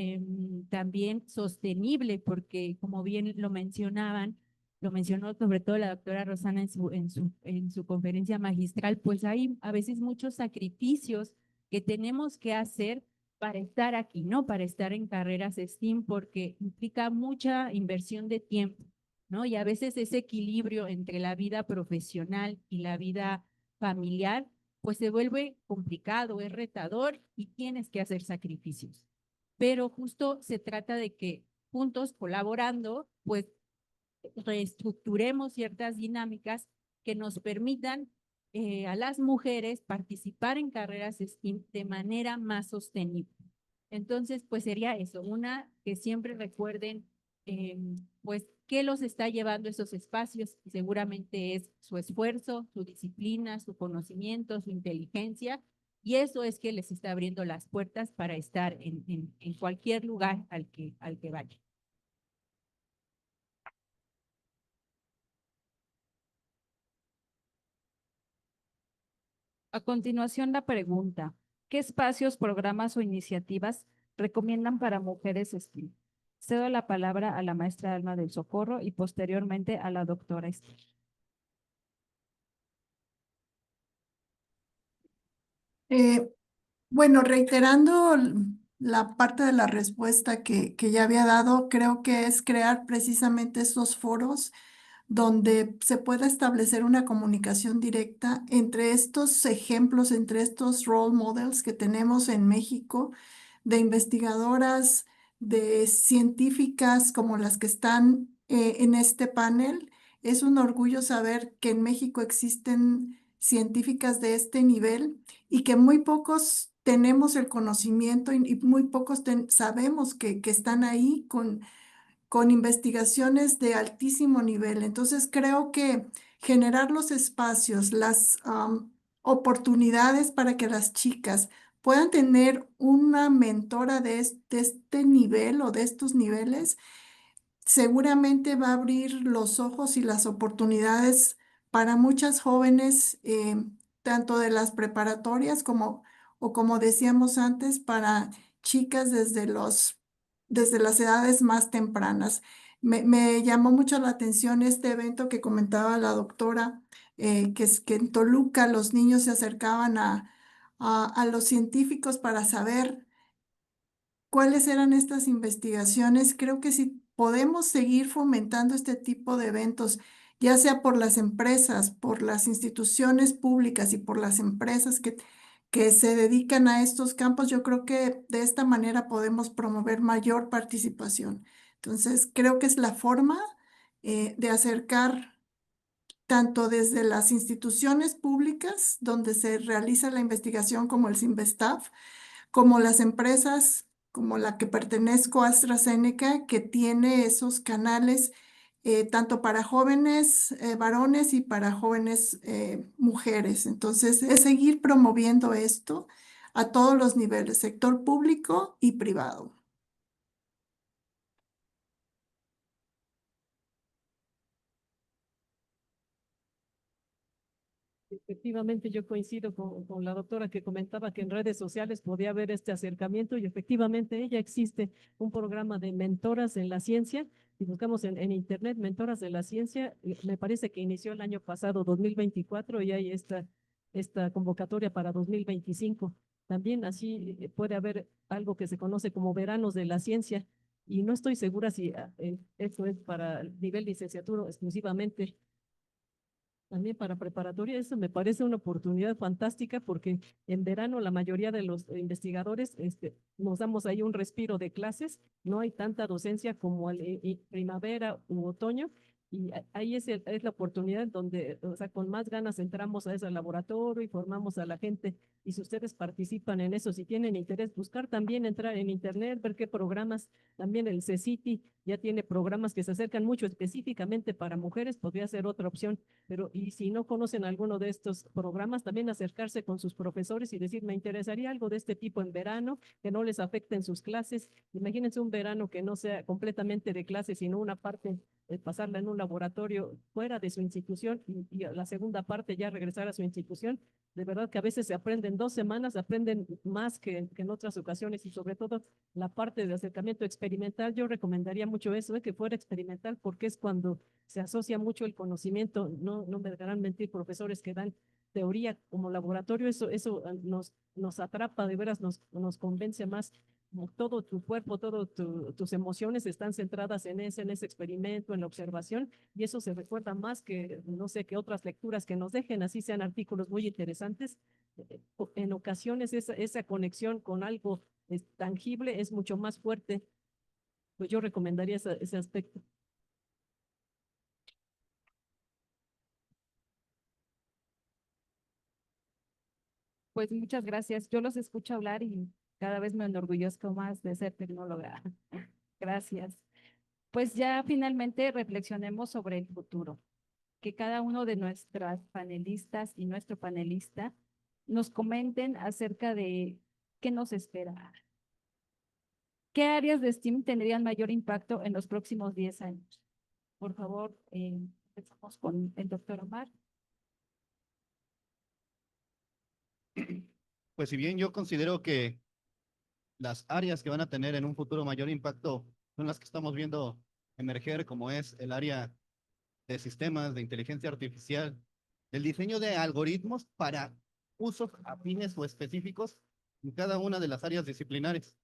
también sostenible, porque como bien lo mencionaban, lo mencionó sobre todo la doctora Rosana en su conferencia magistral, pues hay a veces muchos sacrificios que tenemos que hacer para estar aquí, ¿no? Para estar en carreras STEAM, porque implica mucha inversión de tiempo, ¿no? Y a veces ese equilibrio entre la vida profesional y la vida familiar, pues se vuelve complicado, es retador y tienes que hacer sacrificios. Pero justo se trata de que juntos, colaborando, pues reestructuremos ciertas dinámicas que nos permitan a las mujeres participar en carreras STEAM de manera más sostenible. Entonces, pues sería eso, una, que siempre recuerden, pues, qué los está llevando a esos espacios, y seguramente es su esfuerzo, su disciplina, su conocimiento, su inteligencia, y eso es que les está abriendo las puertas para estar en cualquier lugar al que vayan. A continuación, la pregunta: ¿qué espacios, programas o iniciativas recomiendan para mujeres STEAM? Cedo la palabra a la maestra Alma del Socorro y posteriormente a la doctora Esther. Bueno, reiterando la parte de la respuesta que ya había dado, creo que es crear precisamente estos foros donde se pueda establecer una comunicación directa entre estos ejemplos, entre estos role models que tenemos en México, de investigadoras, de científicas como las que están en este panel. Es un orgullo saber que en México existen científicas de este nivel y que muy pocos tenemos el conocimiento y muy pocos sabemos que están ahí con investigaciones de altísimo nivel. Entonces, creo que generar los espacios, las oportunidades para que las chicas puedan tener una mentora de este nivel o de estos niveles, seguramente va a abrir los ojos y las oportunidades para muchas jóvenes, tanto de las preparatorias o como decíamos antes, para chicas desde las edades más tempranas. Me llamó mucho la atención este evento que comentaba la doctora, que es que en Toluca los niños se acercaban a los científicos para saber cuáles eran estas investigaciones. Creo que si podemos seguir fomentando este tipo de eventos, ya sea por las empresas, por las instituciones públicas y por las empresas que se dedican a estos campos, yo creo que de esta manera podemos promover mayor participación. Entonces, creo que es la forma de acercar tanto desde las instituciones públicas donde se realiza la investigación como el CINVESTAF, como las empresas como la que pertenezco a AstraZeneca, que tiene esos canales tanto para jóvenes varones y para jóvenes mujeres. Entonces, es seguir promoviendo esto a todos los niveles, sector público y privado. Efectivamente, yo coincido con la doctora que comentaba que en redes sociales podía haber este acercamiento y efectivamente ya existe un programa de mentoras en la ciencia. Si buscamos en internet mentoras de la ciencia, me parece que inició el año pasado, 2024, y hay esta convocatoria para 2025. También así puede haber algo que se conoce como veranos de la ciencia y no estoy segura si esto es para nivel licenciatura exclusivamente. También para preparatoria, eso me parece una oportunidad fantástica porque en verano la mayoría de los investigadores nos damos ahí un respiro de clases, no hay tanta docencia como en primavera u otoño y ahí es la oportunidad donde, o sea, con más ganas entramos a ese laboratorio y formamos a la gente y si ustedes participan en eso, si tienen interés, buscar también entrar en internet, ver qué programas, también el CECITI ya tiene programas que se acercan mucho específicamente para mujeres, podría ser otra opción. Pero, y si no conocen alguno de estos programas, también acercarse con sus profesores y decir, me interesaría algo de este tipo en verano, que no les afecte en sus clases. Imagínense un verano que no sea completamente de clases, sino una parte, pasarla en un laboratorio fuera de su institución y la segunda parte ya regresar a su institución. De verdad que a veces se aprenden 2 semanas, aprenden más que en otras ocasiones y sobre todo la parte de acercamiento experimental. Yo recomendaría mucho eso, que fuera experimental porque es cuando se asocia mucho el conocimiento, no me dejarán mentir profesores que dan teoría como laboratorio, eso nos atrapa, de veras nos convence más, como todo tu cuerpo, todas tus emociones están centradas en ese experimento, en la observación, y eso se recuerda más que, no sé, que otras lecturas que nos dejen, así sean artículos muy interesantes. En ocasiones esa conexión con algo tangible es mucho más fuerte, pues yo recomendaría ese aspecto. Pues muchas gracias. Yo los escucho hablar y cada vez me enorgullezco más de ser tecnóloga. Gracias. Pues ya finalmente reflexionemos sobre el futuro. Que cada uno de nuestras panelistas y nuestro panelista nos comenten acerca de qué nos espera. ¿Qué áreas de STEAM tendrían mayor impacto en los próximos 10 años? Por favor, empezamos con el doctor Omar. Pues si bien yo considero que las áreas que van a tener en un futuro mayor impacto son las que estamos viendo emerger, como es el área de sistemas de inteligencia artificial, el diseño de algoritmos para usos afines o específicos en cada una de las áreas disciplinares.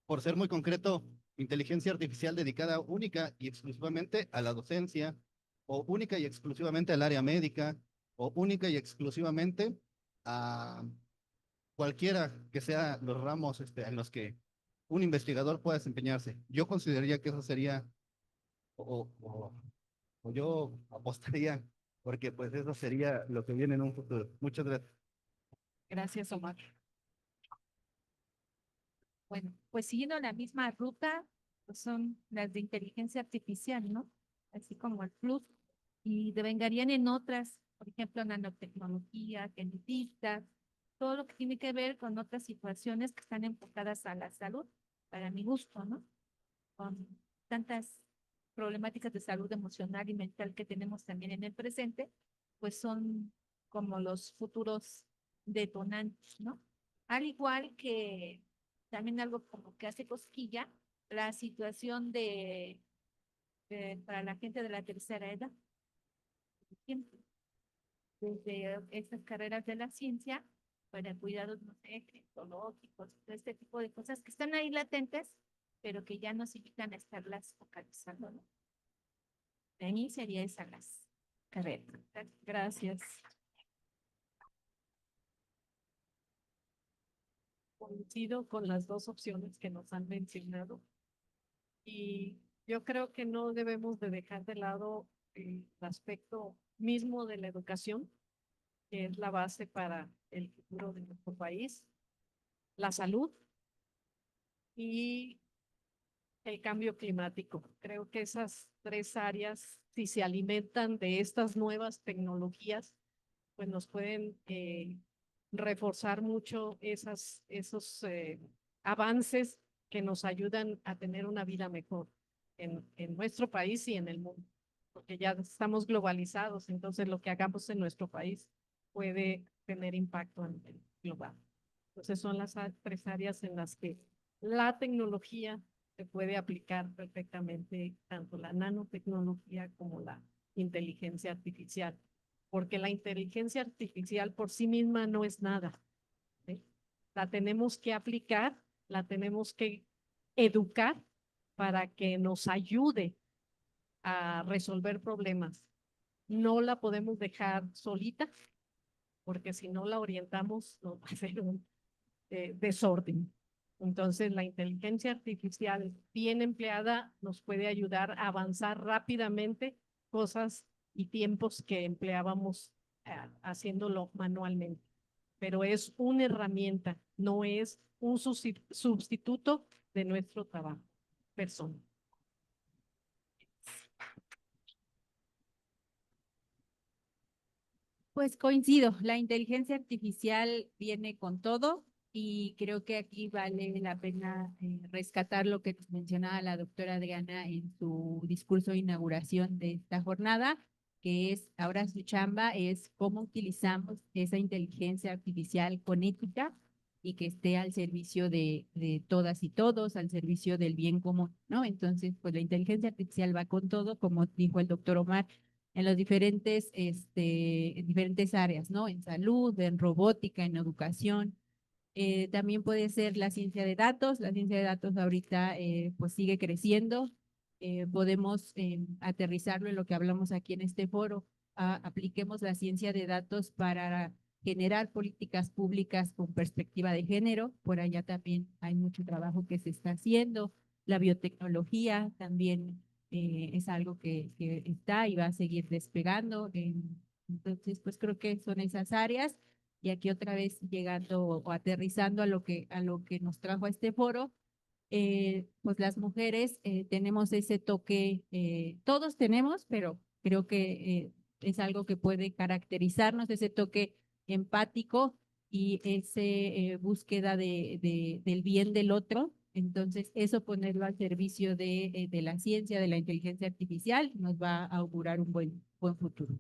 Por ser muy concreto, inteligencia artificial dedicada única y exclusivamente a la docencia, o única y exclusivamente al área médica, o única y exclusivamente a cualquiera que sea los ramos en los que un investigador pueda desempeñarse. Yo consideraría que eso sería, o, o, o yo apostaría, porque pues eso sería lo que viene en un futuro. Muchas gracias. Gracias, Omar. Bueno, pues siguiendo la misma ruta, pues son las de inteligencia artificial, ¿no? Así como el plus, y devengarían en otras, por ejemplo, nanotecnología, genetistas, todo lo que tiene que ver con otras situaciones que están enfocadas a la salud, para mi gusto, ¿no? Con tantas problemáticas de salud emocional y mental que tenemos también en el presente, pues son como los futuros detonantes, ¿no? Al igual que también algo como que hace cosquilla, la situación para la gente de la tercera edad. Siempre, desde estas carreras de la ciencia, para cuidados, no sé, psicológicos, este tipo de cosas que están ahí latentes, pero que ya nos invitan a estarlas focalizando, ¿no? De ahí sería esa las carreras. Gracias. Coincido con las dos opciones que nos han mencionado y yo creo que no debemos de dejar de lado el aspecto mismo de la educación, que es la base para el futuro de nuestro país, la salud y el cambio climático. Creo que esas tres áreas, si se alimentan de estas nuevas tecnologías, pues nos pueden reforzar mucho esos avances que nos ayudan a tener una vida mejor en nuestro país y en el mundo, porque ya estamos globalizados, entonces lo que hagamos en nuestro país puede tener impacto a nivel global. Entonces son las tres áreas en las que la tecnología se puede aplicar perfectamente, tanto la nanotecnología como la inteligencia artificial, porque la inteligencia artificial por sí misma no es nada, ¿sí? La tenemos que aplicar, la tenemos que educar para que nos ayude a resolver problemas. No la podemos dejar solita, porque si no la orientamos, nos va a hacer un desorden. Entonces, la inteligencia artificial bien empleada nos puede ayudar a avanzar rápidamente cosas y tiempos que empleábamos haciéndolo manualmente. Pero es una herramienta, no es un sustituto de nuestro trabajo personal. Pues coincido, la inteligencia artificial viene con todo y creo que aquí vale la pena rescatar lo que nos mencionaba la doctora Adriana en su discurso de inauguración de esta jornada, que es ahora su chamba es cómo utilizamos esa inteligencia artificial con ética y que esté al servicio de todas y todos, al servicio del bien común, ¿no? Entonces, pues la inteligencia artificial va con todo, como dijo el doctor Omar, en los diferentes áreas, ¿no? En salud, en robótica, en educación. También puede ser la ciencia de datos. La ciencia de datos ahorita pues sigue creciendo. Podemos aterrizarlo en lo que hablamos aquí en este foro. Apliquemos la ciencia de datos para generar políticas públicas con perspectiva de género. Por allá también hay mucho trabajo que se está haciendo. La biotecnología también es algo que está y va a seguir despegando. Entonces, pues creo que son esas áreas. Y aquí otra vez llegando o aterrizando a lo que nos trajo a este foro, pues las mujeres tenemos ese toque, todos tenemos, pero creo que es algo que puede caracterizarnos, ese toque empático y esa búsqueda del bien del otro. Entonces, eso ponerlo al servicio de la ciencia, de la inteligencia artificial, nos va a augurar un buen futuro.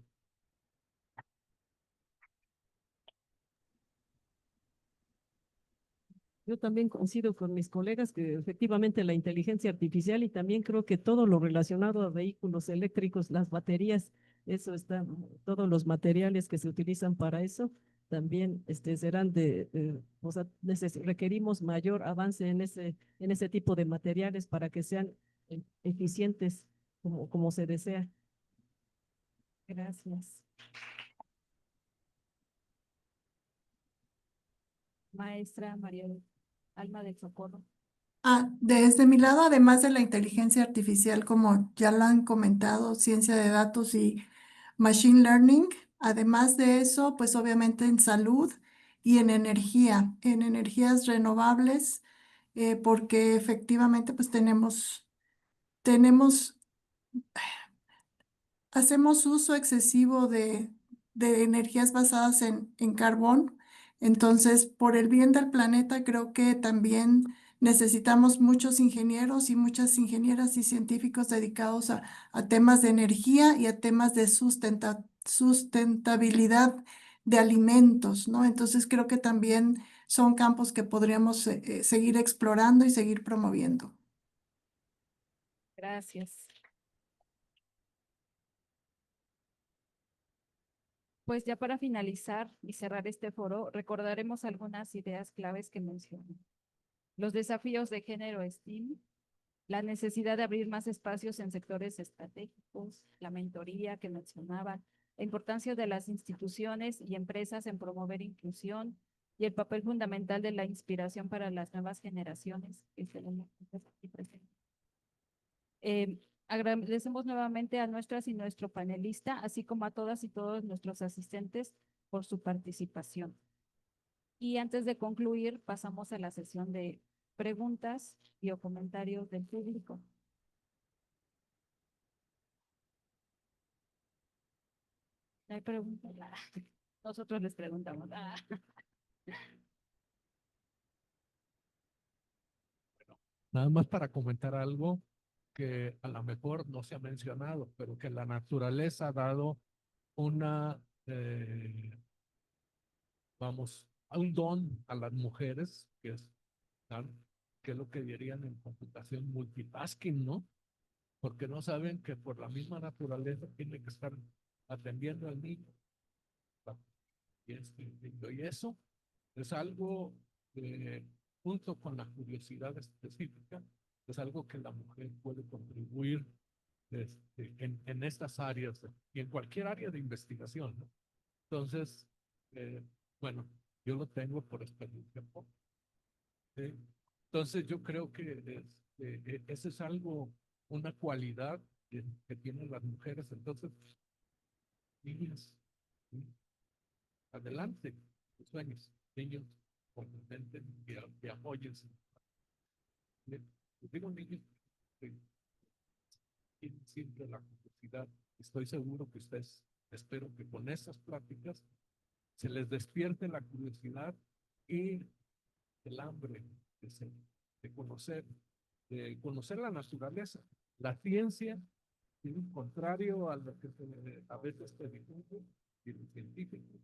Yo también coincido con mis colegas que efectivamente la inteligencia artificial y también creo que todo lo relacionado a vehículos eléctricos, las baterías, eso está, todos los materiales que se utilizan para eso, también serán o sea, requerimos mayor avance en ese tipo de materiales para que sean eficientes como se desea. Gracias. Maestra María Alma del Socorro. Desde mi lado, además de la inteligencia artificial, como ya lo han comentado, ciencia de datos y machine learning, además de eso, pues obviamente en salud y en energías renovables, porque efectivamente pues tenemos hacemos uso excesivo de energías basadas en carbón. Entonces, por el bien del planeta, creo que también necesitamos muchos ingenieros y muchas ingenieras y científicos dedicados a temas de energía y a temas de sustentabilidad de alimentos, ¿no? Entonces, creo que también son campos que podríamos seguir explorando y seguir promoviendo. Gracias. Pues ya para finalizar y cerrar este foro, recordaremos algunas ideas claves que mencioné. Los desafíos de género STEAM, la necesidad de abrir más espacios en sectores estratégicos, la mentoría que mencionaba, la importancia de las instituciones y empresas en promover inclusión y el papel fundamental de la inspiración para las nuevas generaciones que se ven aquí presentes. Agradecemos nuevamente a nuestras y nuestro panelista, así como a todas y todos nuestros asistentes por su participación. Y antes de concluir, pasamos a la sesión de preguntas y o comentarios del público. ¿No hay preguntas? Nosotros les preguntamos. Nada más para comentar algo que a lo mejor no se ha mencionado, pero que la naturaleza ha dado una, vamos, un don a las mujeres, que es, ¿saben? Que es lo que dirían en computación multitasking, ¿no? Porque no saben que por la misma naturaleza tiene que estar atendiendo al niño. Y eso es algo, junto con la curiosidad específica, es algo que la mujer puede contribuir en estas áreas y en cualquier área de investigación, ¿no? Entonces, bueno, yo lo tengo por experiencia propia, ¿sí? Entonces, yo creo que eso es algo, una cualidad que tienen las mujeres. Entonces, niñas, ¿sí? Adelante, tus sueños, niños, complementen y apóyense. Les digo niños, que tienen siempre la curiosidad. Estoy seguro que ustedes, espero que con estas pláticas se les despierte la curiosidad y el hambre de conocer la naturaleza. La ciencia, contrario a lo que a veces se difunde, y los científicos,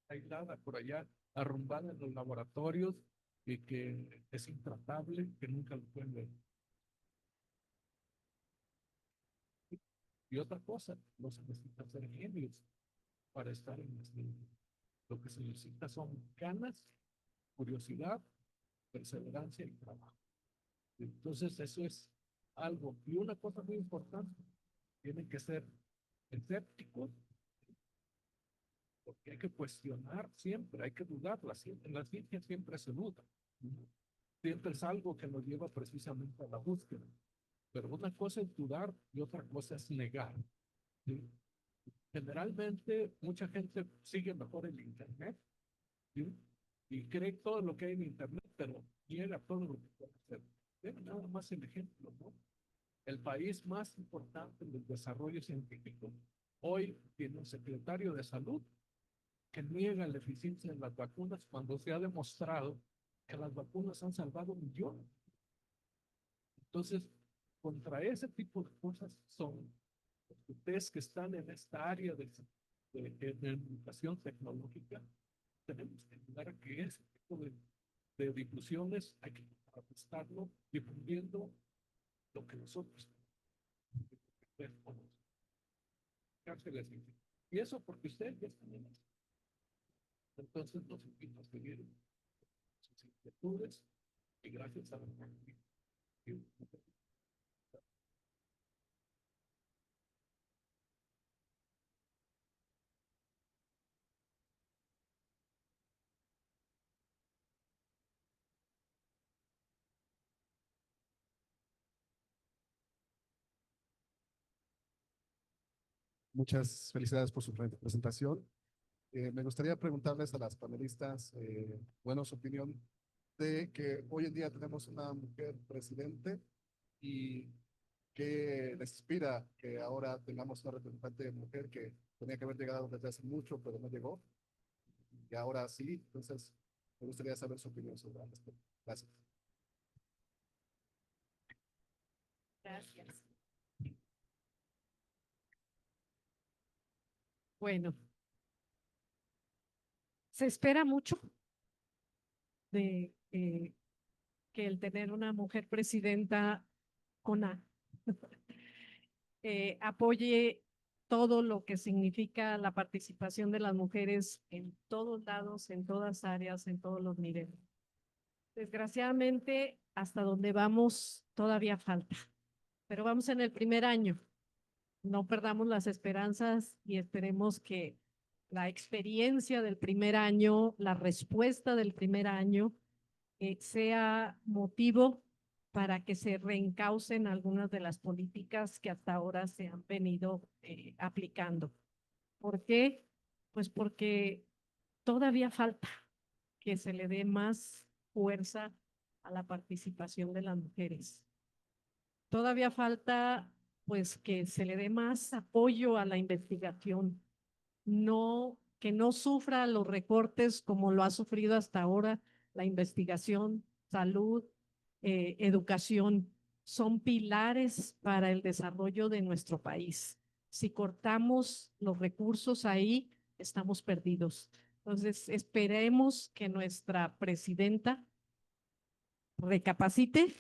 aislada por allá, arrumbada en los laboratorios y que es intratable, que nunca lo pueden ver. Y otra cosa, no se necesita ser genios para estar en la ciencia. Lo que se necesita son ganas, curiosidad, perseverancia y trabajo. Entonces, eso es algo. Y una cosa muy importante, tienen que ser escépticos, porque hay que cuestionar siempre, hay que dudar. En la ciencia siempre se duda. Siempre es algo que nos lleva precisamente a la búsqueda. Pero una cosa es dudar y otra cosa es negar, ¿sí? Generalmente, mucha gente sigue mejor el Internet, ¿sí? Y cree todo lo que hay en Internet, pero niega todo lo que puede hacer. Vean nada más el ejemplo, ¿no? El país más importante en el desarrollo científico hoy tiene un secretario de salud que niega la eficiencia de las vacunas cuando se ha demostrado que las vacunas han salvado millones. Entonces, contra ese tipo de cosas son ustedes que están en esta área de educación tecnológica. Tenemos que ayudar a que ese tipo de difusiones hay que ajustarlo, difundiendo lo que nosotros podemos. Y eso porque ustedes ya están en eso. Entonces nos invito a seguir sus inquietudes y gracias a la comunidad. Muchas felicidades por su presentación. Me gustaría preguntarles a las panelistas, bueno, su opinión de que hoy en día tenemos una mujer presidente y que les inspira que ahora tengamos una representante mujer que tenía que haber llegado desde hace mucho, pero no llegó, y ahora sí. Entonces, me gustaría saber su opinión sobre esto. Gracias. Gracias. Bueno, se espera mucho de que el tener una mujer presidenta con A apoye todo lo que significa la participación de las mujeres en todos lados, en todas áreas, en todos los niveles. Desgraciadamente, hasta donde vamos todavía falta, pero vamos en el primer año. No perdamos las esperanzas y esperemos que la experiencia del primer año, la respuesta del primer año, sea motivo para que se reencaucen algunas de las políticas que hasta ahora se han venido aplicando. ¿Por qué? Pues porque todavía falta que se le dé más fuerza a la participación de las mujeres. Todavía falta, pues, que se le dé más apoyo a la investigación, que no sufra los recortes como lo ha sufrido hasta ahora la investigación, salud, educación. Son pilares para el desarrollo de nuestro país. Si cortamos los recursos ahí, estamos perdidos. Entonces, esperemos que nuestra presidenta recapacite,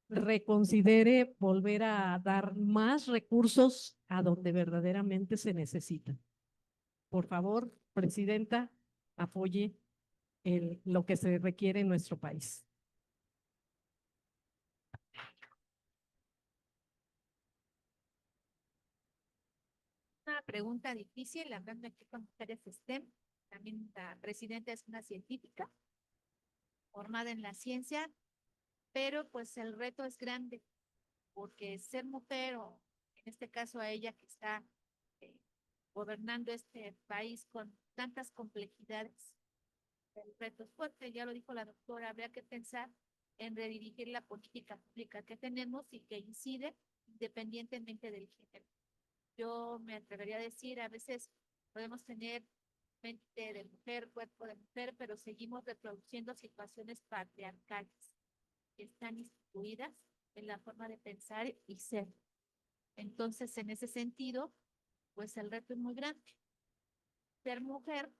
reconsidere volver a dar más recursos a donde verdaderamente se necesitan. Por favor, presidenta, apoye lo que se requiere en nuestro país. Una pregunta difícil, hablando aquí con mujeres STEM. También la presidenta es una científica formada en la ciencia, pero pues el reto es grande, porque ser mujer, o en este caso a ella que está gobernando este país con tantas complejidades, el reto es fuerte, ya lo dijo la doctora, habría que pensar en redirigir la política pública que tenemos y que incide independientemente del género. Yo me atrevería a decir, a veces podemos tener mente de mujer, cuerpo de mujer, pero seguimos reproduciendo situaciones patriarcales que están instituidas en la forma de pensar y ser. Entonces, en ese sentido, pues el reto es muy grande. Ser mujer,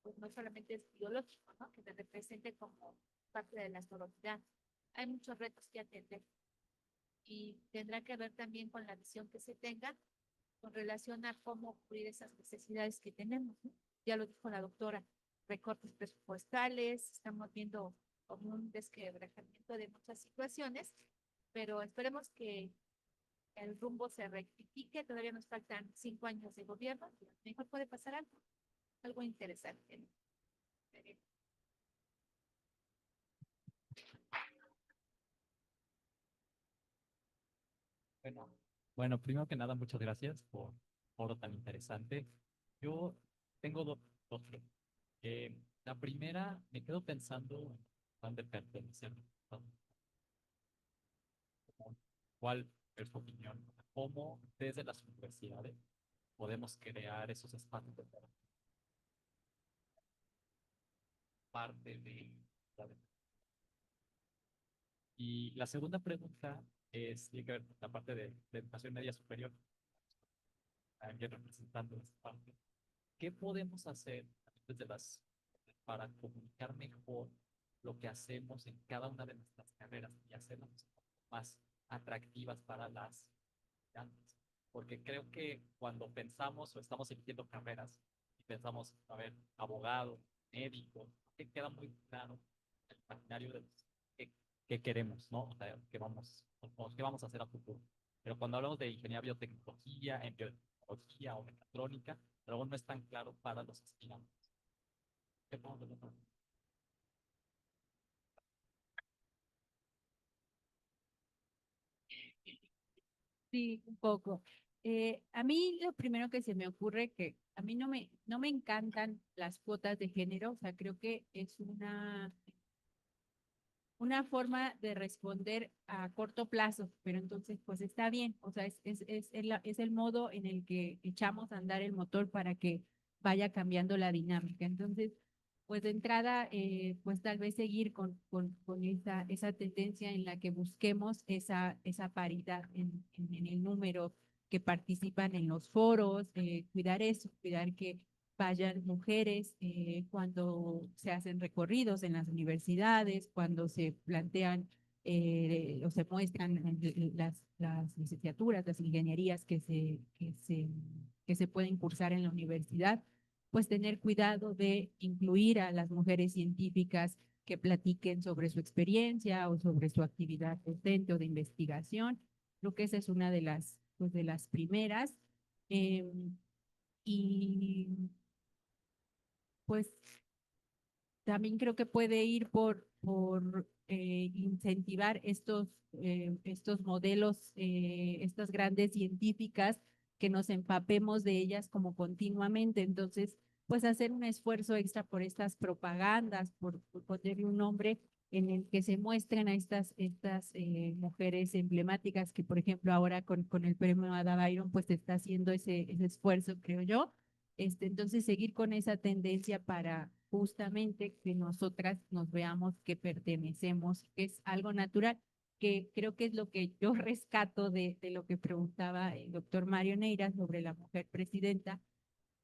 pues no solamente es biológico, ¿no? Que te represente como parte de la sororidad. Hay muchos retos que atender y tendrá que ver también con la visión que se tenga con relación a cómo cubrir esas necesidades que tenemos, ¿no? Ya lo dijo la doctora, recortes presupuestales, estamos viendo como un desquebrajamiento de muchas situaciones, pero esperemos que el rumbo se rectifique. Todavía nos faltan 5 años de gobierno, y a lo mejor puede pasar algo interesante, ¿no? Bueno, primero que nada, muchas gracias por foro tan interesante. Yo tengo dos preguntas. La primera, me quedo pensando en plan de pertenecer, ¿no? ¿Cuál es su opinión? ¿Cómo desde las universidades podemos crear esos espacios de parte de la Y la segunda pregunta tiene que ver con la parte de educación media superior, también representando esta parte. ¿Qué podemos hacer desde para comunicar mejor lo que hacemos en cada una de nuestras carreras y hacerlas más atractivas para las estudiantes? Porque creo que cuando pensamos o estamos eligiendo carreras y pensamos, a ver, abogado, médico, que queda muy claro el imaginario de qué queremos, ¿no? O sea, qué vamos a hacer a futuro. Pero cuando hablamos de ingeniería biotecnología, en biotecnología o mecatrónica, luego no es tan claro para los aspirantes. ¿Qué podemos hacer? Sí, un poco. A mí lo primero que se me ocurre que a mí no me encantan las cuotas de género, o sea, creo que es una forma de responder a corto plazo, pero entonces pues está bien, o sea, es el modo en el que echamos a andar el motor para que vaya cambiando la dinámica. Entonces, pues de entrada, pues tal vez seguir con esa tendencia en la que busquemos esa paridad en el número que participan en los foros, cuidar eso, cuidar que vayan mujeres cuando se hacen recorridos en las universidades, cuando se plantean o se muestran las licenciaturas, las ingenierías que se pueden cursar en la universidad, pues tener cuidado de incluir a las mujeres científicas que platiquen sobre su experiencia o sobre su actividad docente o de investigación. Creo que esa es una pues, de las primeras. Y pues también creo que puede ir por incentivar estos modelos, estas grandes científicas, que nos empapemos de ellas como continuamente. Entonces, pues hacer un esfuerzo extra por estas propagandas, por ponerle un nombre en el que se muestren a estas mujeres emblemáticas que, por ejemplo, ahora con el premio Ada Byron, pues se está haciendo ese esfuerzo, creo yo. Entonces, seguir con esa tendencia para justamente que nosotras nos veamos que pertenecemos, que es algo natural, que creo que es lo que yo rescato de lo que preguntaba el doctor Mario Neira sobre la mujer presidenta,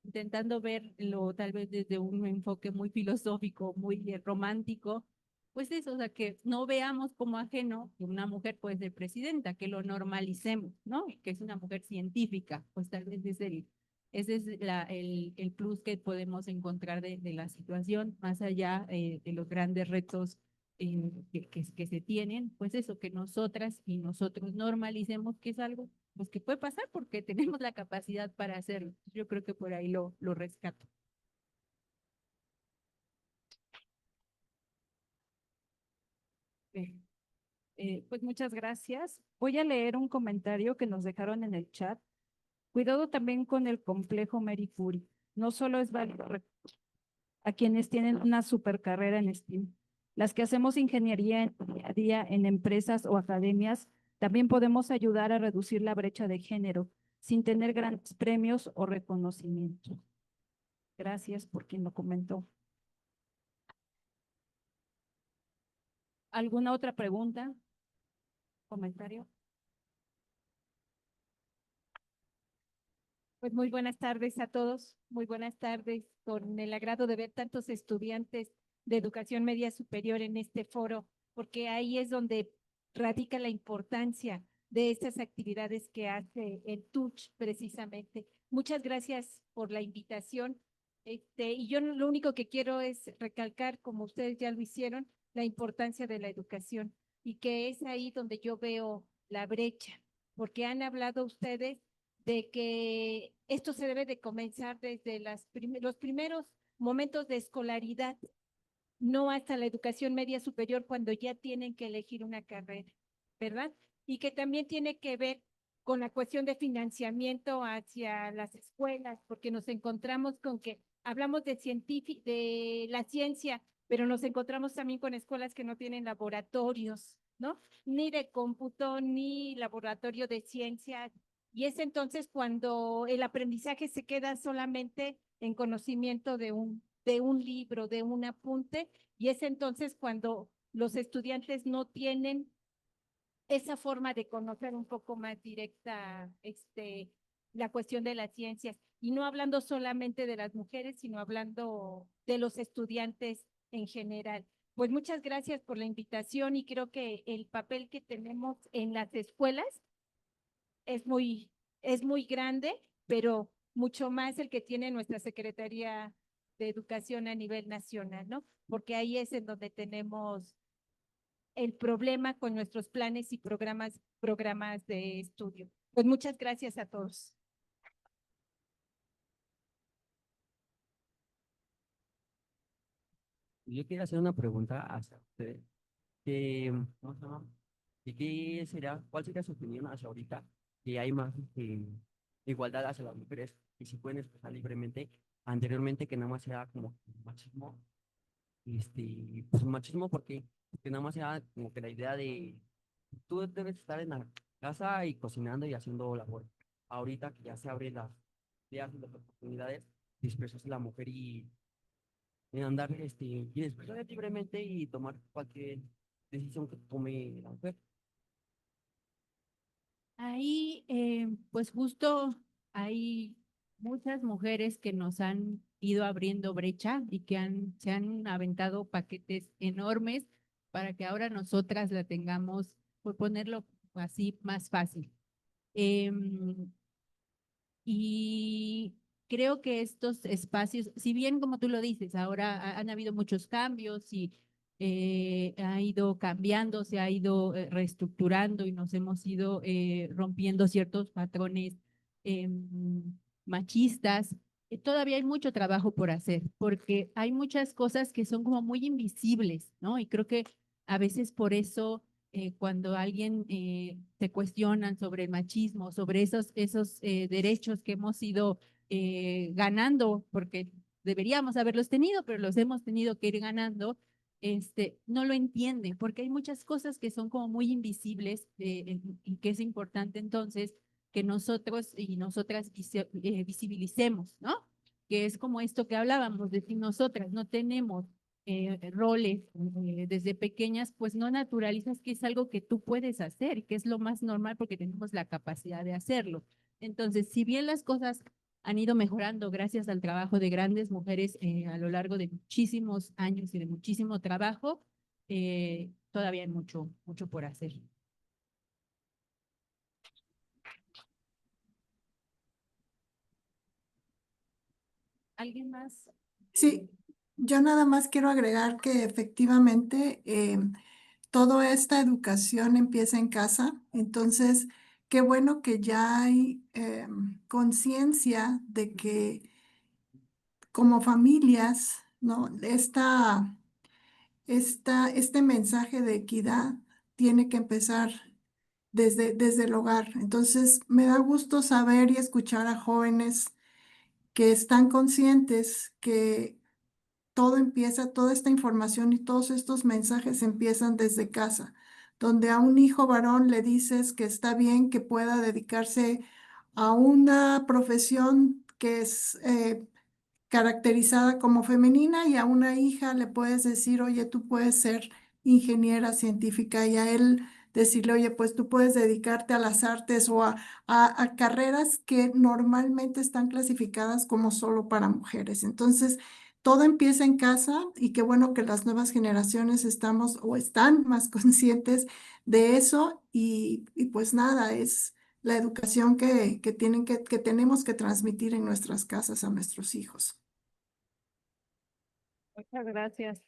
intentando verlo tal vez desde un enfoque muy filosófico, muy romántico, pues eso, o sea, que no veamos como ajeno que una mujer puede ser presidenta, que lo normalicemos, ¿no? Y que es una mujer científica, pues tal vez ese es el plus que podemos encontrar de la situación, más allá de los grandes retos que se tienen, pues eso, que nosotras y nosotros normalicemos que es algo pues que puede pasar porque tenemos la capacidad para hacerlo. Yo creo que por ahí lo rescato. Pues muchas gracias. Voy a leer un comentario que nos dejaron en el chat. Cuidado también con el complejo Mary Curie. No solo es válido a quienes tienen una super carrera en STEAM. Las que hacemos ingeniería en día a día en empresas o academias, también podemos ayudar a reducir la brecha de género sin tener grandes premios o reconocimientos. Gracias por quien lo comentó. ¿Alguna otra pregunta? ¿Comentario? Pues muy buenas tardes a todos, muy buenas tardes, con el agrado de ver tantos estudiantes de educación media superior en este foro, porque ahí es donde radica la importancia de estas actividades que hace el TUCH precisamente. Muchas gracias por la invitación. Y yo lo único que quiero es recalcar, como ustedes ya lo hicieron, la importancia de la educación y que es ahí donde yo veo la brecha, porque han hablado ustedes de que esto se debe de comenzar desde los primeros momentos de escolaridad, no hasta la educación media superior cuando ya tienen que elegir una carrera, ¿verdad? Y que también tiene que ver con la cuestión de financiamiento hacia las escuelas, porque nos encontramos con que hablamos de la ciencia, pero nos encontramos también con escuelas que no tienen laboratorios, ¿no? Ni de cómputo, ni laboratorio de ciencia. Y es entonces cuando el aprendizaje se queda solamente en conocimiento de un libro, de un apunte, y es entonces cuando los estudiantes no tienen esa forma de conocer un poco más directa la cuestión de las ciencias, y no hablando solamente de las mujeres, sino hablando de los estudiantes en general. Pues muchas gracias por la invitación y creo que el papel que tenemos en las escuelas es muy grande, pero mucho más el que tiene nuestra Secretaría de Educación a nivel nacional, ¿no? Porque ahí es en donde tenemos el problema con nuestros planes y programas de estudio. Pues muchas gracias a todos. Yo quiero hacer una pregunta hacia usted. ¿Cómo se llama? ¿Cuál sería su opinión hacia ahorita que hay más igualdad hacia las mujeres y si pueden expresar libremente? Anteriormente que nada más era como machismo, pues machismo porque nada más era como que la idea de tú debes estar en la casa y cocinando y haciendo labor. Ahorita que ya se abren las ideas y las oportunidades, de expresarse la mujer y andar y expresarse libremente y tomar cualquier decisión que tome la mujer. Ahí, pues justo hay muchas mujeres que nos han ido abriendo brecha y que se han aventado paquetes enormes para que ahora nosotras la tengamos, por ponerlo así, más fácil. Y creo que estos espacios, si bien como tú lo dices, ahora han habido muchos cambios y ha ido cambiando, se ha ido reestructurando y nos hemos ido rompiendo ciertos patrones machistas, todavía hay mucho trabajo por hacer, porque hay muchas cosas que son como muy invisibles, ¿no? Y creo que A veces por eso, cuando alguien se cuestionan sobre el machismo, sobre esos derechos que hemos ido ganando, porque deberíamos haberlos tenido, pero los hemos tenido que ir ganando, no lo entienden, porque hay muchas cosas que son como muy invisibles y que es importante entonces que nosotros y nosotras visibilicemos, ¿no? Que es como esto que hablábamos, de si nosotras no tenemos roles desde pequeñas, pues no naturalizas que es algo que tú puedes hacer y que es lo más normal porque tenemos la capacidad de hacerlo. Entonces, si bien las cosas han ido mejorando gracias al trabajo de grandes mujeres a lo largo de muchísimos años y de muchísimo trabajo, todavía hay mucho, mucho por hacer. ¿Alguien más? Sí, yo nada más quiero agregar que efectivamente toda esta educación empieza en casa, entonces qué bueno que ya hay conciencia de que como familias, ¿no? Este mensaje de equidad tiene que empezar desde el hogar. Entonces, me da gusto saber y escuchar a jóvenes que están conscientes que todo empieza, toda esta información y todos estos mensajes empiezan desde casa, donde a un hijo varón le dices que está bien que pueda dedicarse a una profesión que es caracterizada como femenina y a una hija le puedes decir, oye, tú puedes ser ingeniera científica y a él decirle, oye, pues tú puedes dedicarte a las artes o a carreras que normalmente están clasificadas como solo para mujeres. Entonces, todo empieza en casa y qué bueno que las nuevas generaciones estamos o están más conscientes de eso y pues nada, es la educación que tenemos que transmitir en nuestras casas a nuestros hijos. Muchas gracias.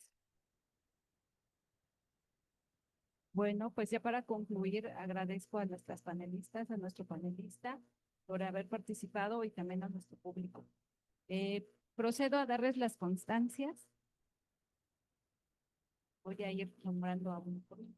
Bueno, pues ya para concluir, agradezco a nuestras panelistas, a nuestro panelista por haber participado y también a nuestro público. Procedo a darles las constancias. Voy a ir nombrando a uno por uno.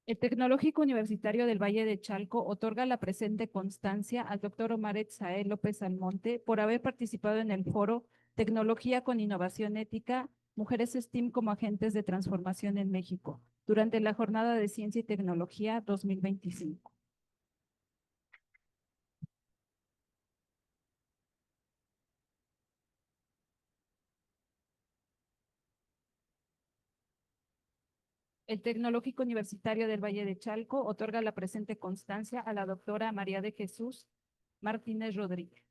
El Tecnológico Universitario del Valle de Chalco otorga la presente constancia al doctor Omar Etzael López Almonte por haber participado en el foro Tecnología con Innovación Ética, Mujeres STEAM como Agentes de Transformación en México, durante la Jornada de Ciencia y Tecnología 2025. El Tecnológico Universitario del Valle de Chalco otorga la presente constancia a la doctora María de Jesús Martínez Rodríguez.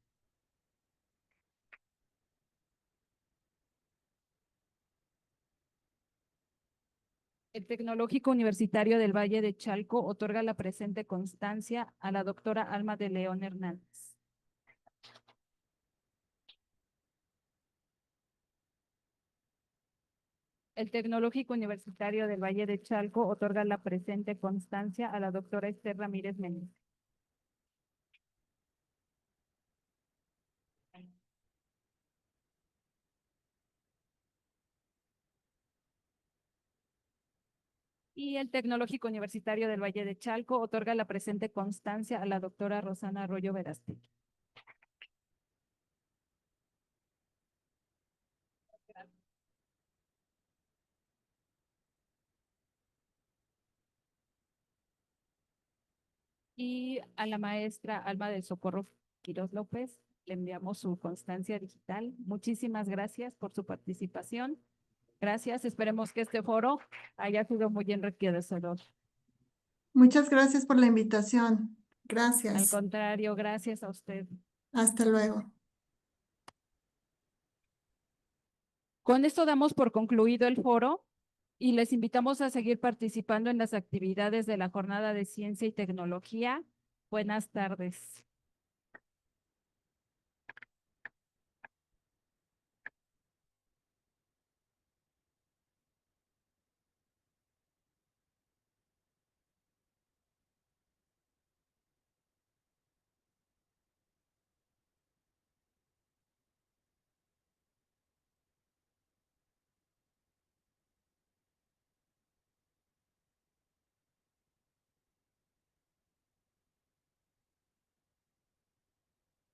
El Tecnológico Universitario del Valle de Chalco otorga la presente constancia a la doctora Alma de León Hernández. El Tecnológico Universitario del Valle de Chalco otorga la presente constancia a la doctora Esther Ramírez Méndez. Y el Tecnológico Universitario del Valle de Chalco otorga la presente constancia a la doctora Rosana Arroyo Verástegui. Y a la maestra Alma del Socorro Quiroz López le enviamos su constancia digital. Muchísimas gracias por su participación. Gracias. Esperemos que este foro haya sido muy enriquecedor. Muchas gracias por la invitación. Al Gracias. contrario, gracias a usted. Hasta luego. Con esto damos por concluido el foro y les invitamos a seguir participando en las actividades de la Jornada de Ciencia y Tecnología. Buenas tardes.